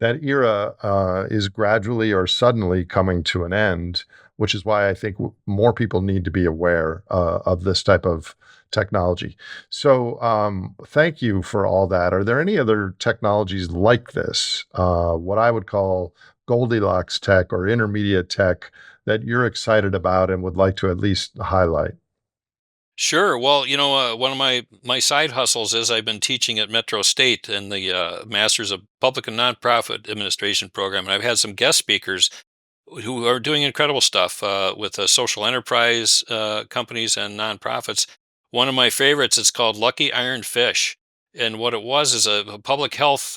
era is gradually or suddenly coming to an end, which is why I think more people need to be aware of this type of technology. So, thank you for all that. Are there any other technologies like this, what I would call Goldilocks tech or intermediate tech, that you're excited about and would like to at least highlight? Sure. Well, one of my side hustles is I've been teaching at Metro State in the Masters of Public and Nonprofit Administration program, and I've had some guest speakers who are doing incredible stuff with social enterprise companies and nonprofits. One of my favorites, it's called Lucky Iron Fish, and what it was is a public health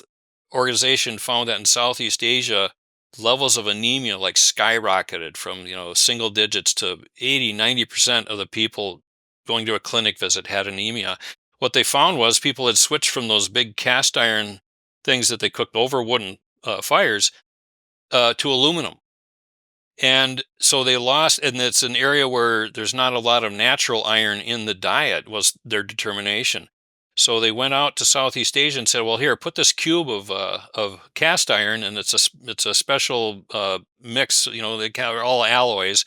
organization found that in Southeast Asia, levels of anemia like skyrocketed from single digits to 80-90% of the people going to a clinic visit had anemia. What they found was people had switched from those big cast iron things that they cooked over wooden fires to aluminum, and so they lost, and it's an area where there's not a lot of natural iron in the diet, was their determination. So they went out to Southeast Asia and said, "Well, here, put this cube of cast iron, and it's a special mix. Are all alloys.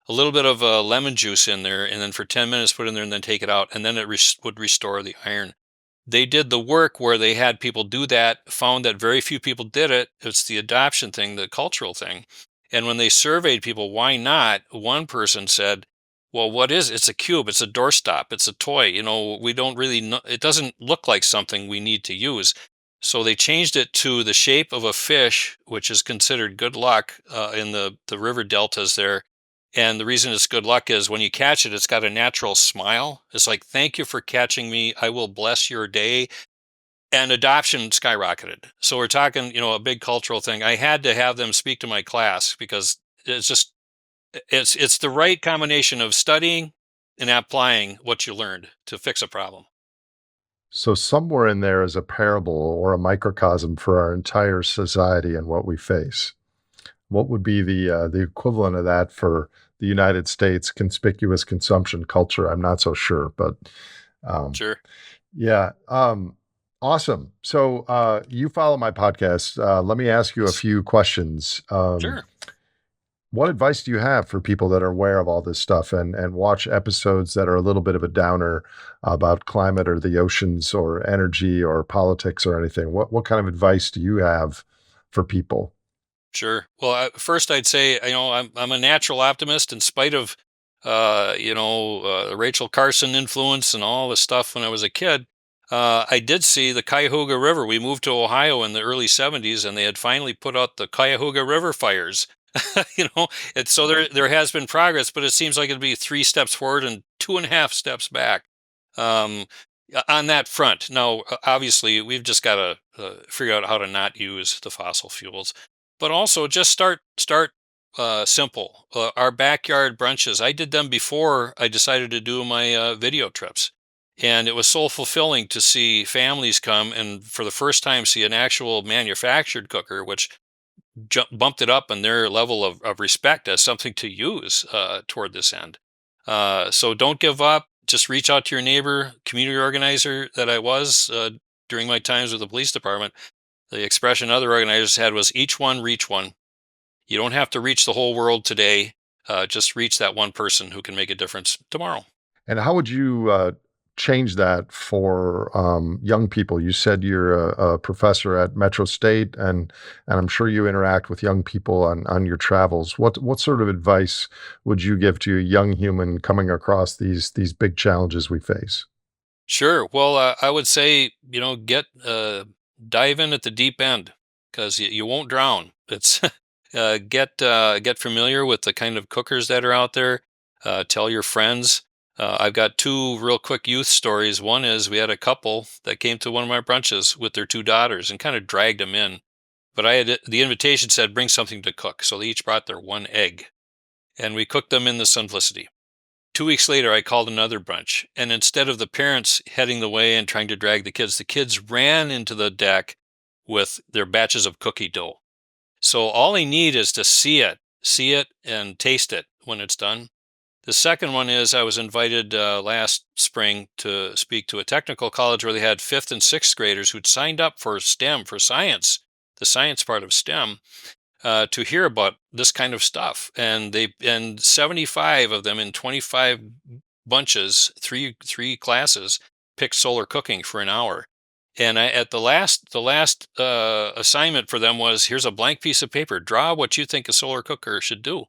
A little bit of lemon juice in there, and then for 10 minutes put in there, and then take it out, and then it would restore the iron." They did the work where they had people do that, found that very few people did it. It's the adoption thing, the cultural thing. And when they surveyed people, why not? One person said, well, what is it? It's a cube, it's a doorstop, it's a toy. We don't really know. It doesn't look like something we need to use. So they changed it to the shape of a fish, which is considered good luck in the river deltas there. And the reason it's good luck is when you catch it, it's got a natural smile. It's like, thank you for catching me. I will bless your day. And adoption skyrocketed. So we're talking, a big cultural thing. I had to have them speak to my class because it's just it's the right combination of studying and applying what you learned to fix a problem. So somewhere in there is a parable or a microcosm for our entire society and what we face. What would be the equivalent of that for the United States conspicuous consumption culture? I'm not so sure, but um, Sure. yeah, awesome. So you follow my podcast. Let me ask you a Yes. few questions. Sure. What advice do you have for people that are aware of all this stuff and watch episodes that are a little bit of a downer about climate or the oceans or energy or politics or anything? What kind of advice do you have for people? Sure. Well, first I'd say, I'm a natural optimist in spite of, Rachel Carson influence and all this stuff when I was a kid. I did see the Cuyahoga River. We moved to Ohio in the early '70s, and they had finally put out the Cuyahoga River fires. It's so there has been progress, but it seems like it'd be 3 steps forward and 2.5 steps back. Um, on that front. Now, obviously, we've just got to figure out how to not use the fossil fuels, but also just start simple. Our backyard brunches. I did them before I decided to do my video trips, and it was so fulfilling to see families come and for the first time see an actual manufactured cooker, which bumped it up in their level of respect as something to use toward this end. So don't give up. Just reach out to your neighbor, community organizer that I was during my times with the police department. The expression other organizers had was each one reach one. You don't have to reach the whole world today. Just reach that one person who can make a difference tomorrow. And how would you change that for young people? You said you're a professor at Metro State, and I'm sure you interact with young people on your travels. What sort of advice would you give to a young human coming across these big challenges we face? Sure. Well, I would say, get dive in at the deep end because you won't drown. It's get familiar with the kind of cookers that are out there. Tell your friends. I've got two real quick youth stories. One is we had a couple that came to one of my brunches with their two daughters and kind of dragged them in. But the invitation said bring something to cook, so they each brought their one egg, and we cooked them in the simplicity. 2 weeks later, I called another brunch, and instead of the parents heading the way and trying to drag the kids ran into the deck with their batches of cookie dough. So all they need is to see it, and taste it when it's done. The second one is I was invited last spring to speak to a technical college where they had fifth and sixth graders who'd signed up for STEM, for science, the science part of STEM, to hear about this kind of stuff. And 75 of them in 25 bunches, three classes, picked solar cooking for an hour. And at the last assignment for them was here's a blank piece of paper. Draw what you think a solar cooker should do.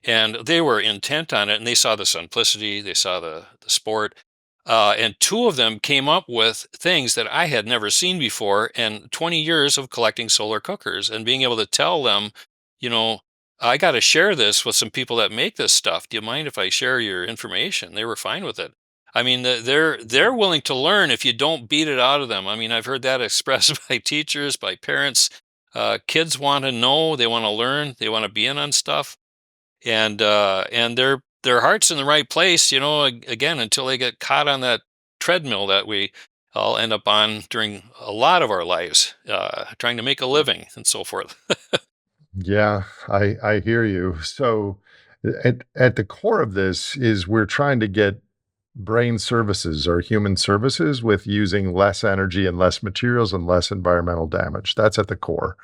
And they were intent on it, and they saw the simplicity, they saw the sport, and two of them came up with things that I had never seen before. And 20 years of collecting solar cookers and being able to tell them, you know, I got to share this with some people that make this stuff. Do you mind if I share your information? They were fine with it. I mean, they're willing to learn if you don't beat it out of them. I mean, I've heard that expressed by teachers, by parents. Kids want to know, they want to learn, they want to be in on stuff, and their heart's in the right place, again, until they get caught on that treadmill that we all end up on during a lot of our lives, trying to make a living and so forth. Yeah, I hear you. So at the core of this is we're trying to get brain services or human services with using less energy and less materials and less environmental damage. That's at the core.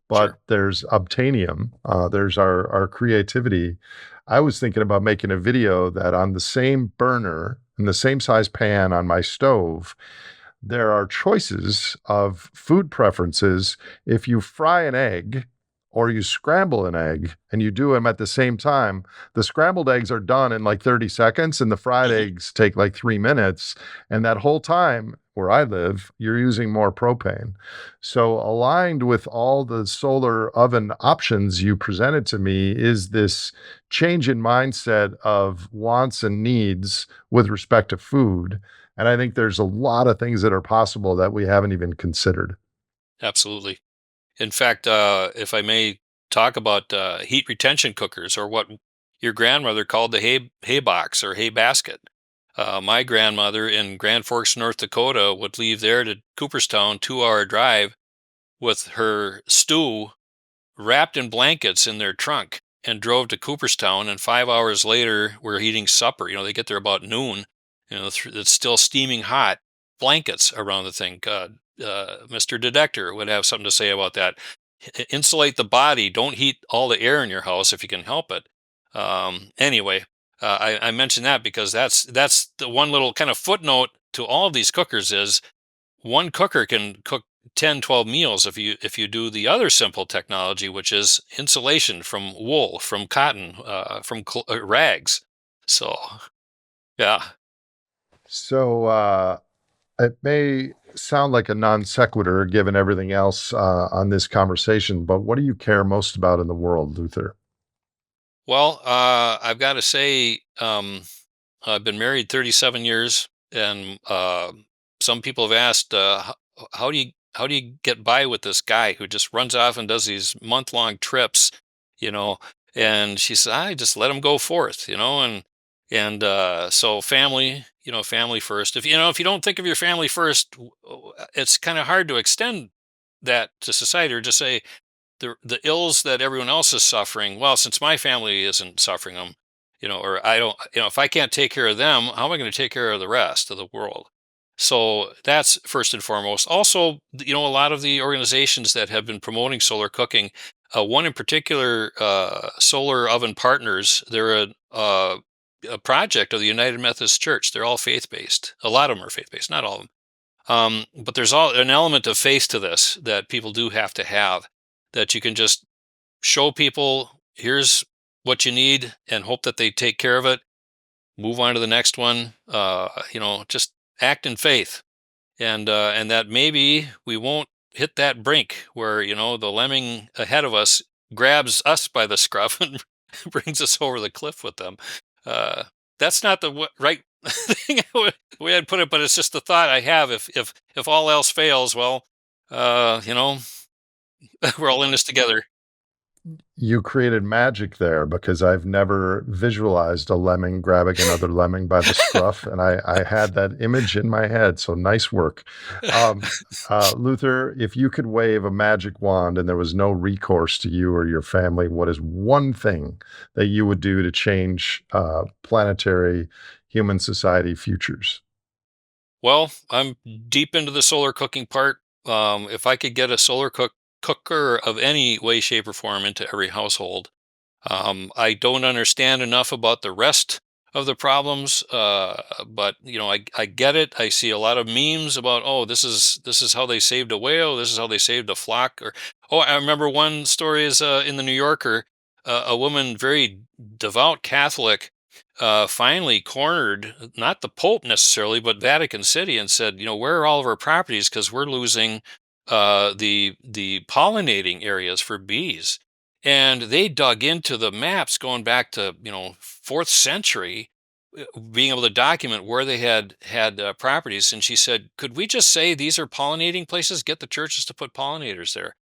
But Sure. there's obtainium, there's our creativity. I was thinking about making a video that on the same burner, in the same size pan on my stove, there are choices of food preferences. If you fry an egg or you scramble an egg and you do them at the same time, the scrambled eggs are done in like 30 seconds and the fried Mhm. eggs take like 3 minutes. And that whole time where I live, you're using more propane. So, aligned with all the solar oven options you presented to me is this change in mindset of wants and needs with respect to food. And I think there's a lot of things that are possible that we haven't even considered. Absolutely. In fact, if I may talk about heat retention cookers, or what your grandmother called the hay box or hay basket. My grandmother in Grand Forks, North Dakota, would leave there to Cooperstown, 2-hour drive, with her stew wrapped in blankets in their trunk, and drove to Cooperstown. And 5 hours later, we're eating supper. They get there about noon. It's still steaming hot. Blankets around the thing. Mr. Detector would have something to say about that. Insulate the body. Don't heat all the air in your house if you can help it. Anyway, I mentioned that because that's the one little kind of footnote to all of these cookers is one cooker can cook 10, 12 meals if you do the other simple technology, which is insulation from wool, from cotton, from rags. So yeah. So, it may sound like a non sequitur given everything else on this conversation, but what do you care most about in the world, Luther? Well, I've got to say, I've been married 37 years, and some people have asked, how do you get by with this guy who just runs off and does these month-long trips, you know? And she says, I just let him go forth, so family, family first. If you don't think of your family first, it's kind of hard to extend that to society, or just say the ills that everyone else is suffering. Well, since my family isn't suffering them, or I don't, if I can't take care of them, how am I going to take care of the rest of the world? So that's first and foremost. Also, a lot of the organizations that have been promoting solar cooking, one in particular, Solar Oven Partners, they're a project of the United Methodist Church. They're all faith based. A lot of them are faith based, not all of them. But there's an element of faith to this that people do have to have, that you can just show people, here's what you need, and hope that they take care of it. Move on to the next one. Just act in faith, and that maybe we won't hit that brink where the lemming ahead of us grabs us by the scruff and brings us over the cliff with them. Uh, that's not the right thing way I'd put it, but it's just the thought I have. If all else fails, well, we're all in this together. You created magic there because I've never visualized a lemming grabbing another lemming by the scruff, and I had that image in my head. So nice work, um, Luther. If you could wave a magic wand and there was no recourse to you or your family, what is one thing that you would do to change planetary human society futures? Well, I'm deep into the solar cooking part. If I could get a solar cooker of any way, shape, or form into every household, I don't understand enough about the rest of the problems, but I get it. I see a lot of memes about, oh, this is how they saved a whale. This is how they saved a flock. Or oh, I remember one story is in the New Yorker, a woman, very devout Catholic, finally cornered not the Pope necessarily, but Vatican City, and said, where are all of our properties, because we're losing the pollinating areas for bees. And they dug into the maps going back to fourth century, being able to document where they had properties. And she said, could we just say these are pollinating places, get the churches to put pollinators there?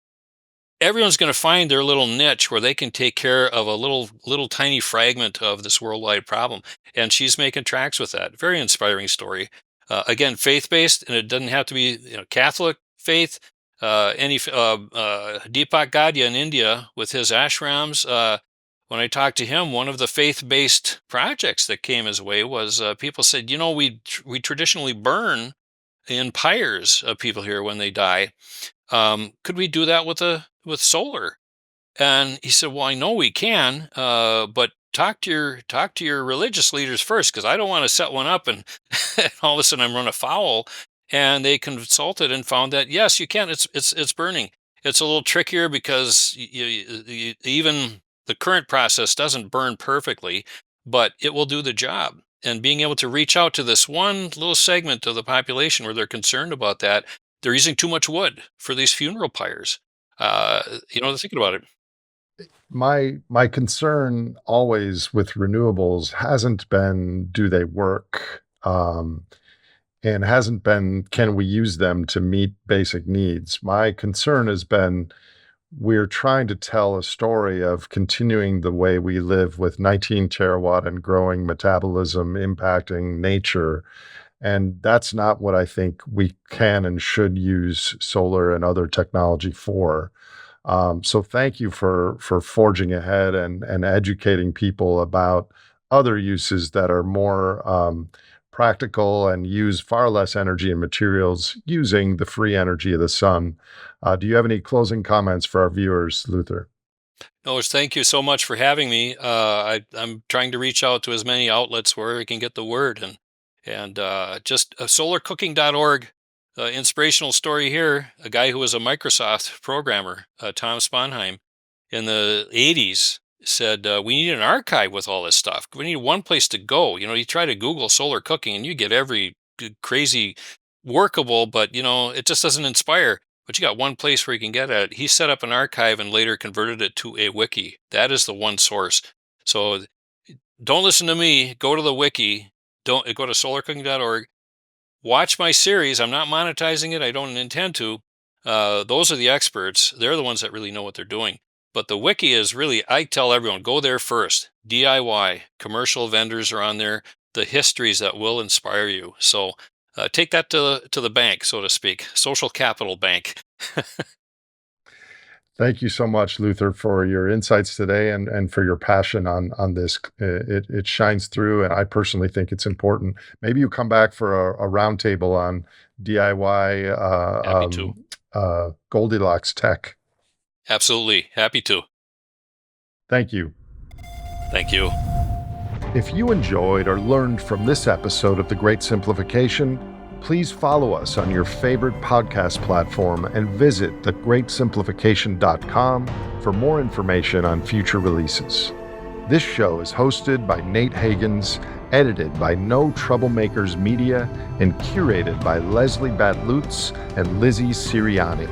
Everyone's going to find their little niche where they can take care of a little tiny fragment of this worldwide problem. And she's making tracks with that. Very inspiring story. Again, faith based, and it doesn't have to be Catholic faith. Deepak Gadya in India with his ashrams. When I talked to him, one of the faith-based projects that came his way was, people said, we traditionally burn in pyres of people here when they die. Could we do that with solar? And he said, well, I know we can, but talk to your religious leaders first, because I don't want to set one up and, and all of a sudden I'm run afoul. And they consulted and found that yes, you can. It's burning. It's a little trickier because even the current process doesn't burn perfectly, but it will do the job. And being able to reach out to this one little segment of the population where they're concerned about that, they're using too much wood for these funeral pyres. Thinking about it. My concern always with renewables hasn't been do they work, and hasn't been can we use them to meet basic needs. My concern has been we're trying to tell a story of continuing the way we live with 19 terawatt and growing metabolism impacting nature. And that's not what I think we can and should use solar and other technology for. So thank you for forging ahead and educating people about other uses that are more practical and use far less energy and materials using the free energy of the sun. Do you have any closing comments for our viewers, Luther? No, thank you so much for having me. I'm trying to reach out to as many outlets where we can get the word and just solarcooking.org. Inspirational story here. A guy who was a Microsoft programmer, Tom Sponheim, in the 80s said, we need an archive with all this stuff. We need one place to go. You try to Google solar cooking and you get every crazy workable, but, it just doesn't inspire. But you got one place where you can get at it. He set up an archive and later converted it to a wiki. That is the one source. So don't listen to me. Go to the wiki. Don't go to solarcooking.org. Watch my series. I'm not monetizing it. I don't intend to. Those are the experts. They're the ones that really know what they're doing. But the wiki is really, I tell everyone, go there first. DIY. Commercial vendors are on there. The histories that will inspire you. So take that to the bank, so to speak. Social capital bank. Thank you so much, Luther, for your insights today and for your passion on this. It shines through, and I personally think it's important. Maybe you come back for a roundtable on DIY Happy to. Goldilocks tech. Absolutely. Happy to. Thank you. Thank you. If you enjoyed or learned from this episode of The Great Simplification, please follow us on your favorite podcast platform and visit thegreatsimplification.com for more information on future releases. This show is hosted by Nate Hagens, edited by No Troublemakers Media, and curated by Leslie Batlutz and Lizzie Siriani.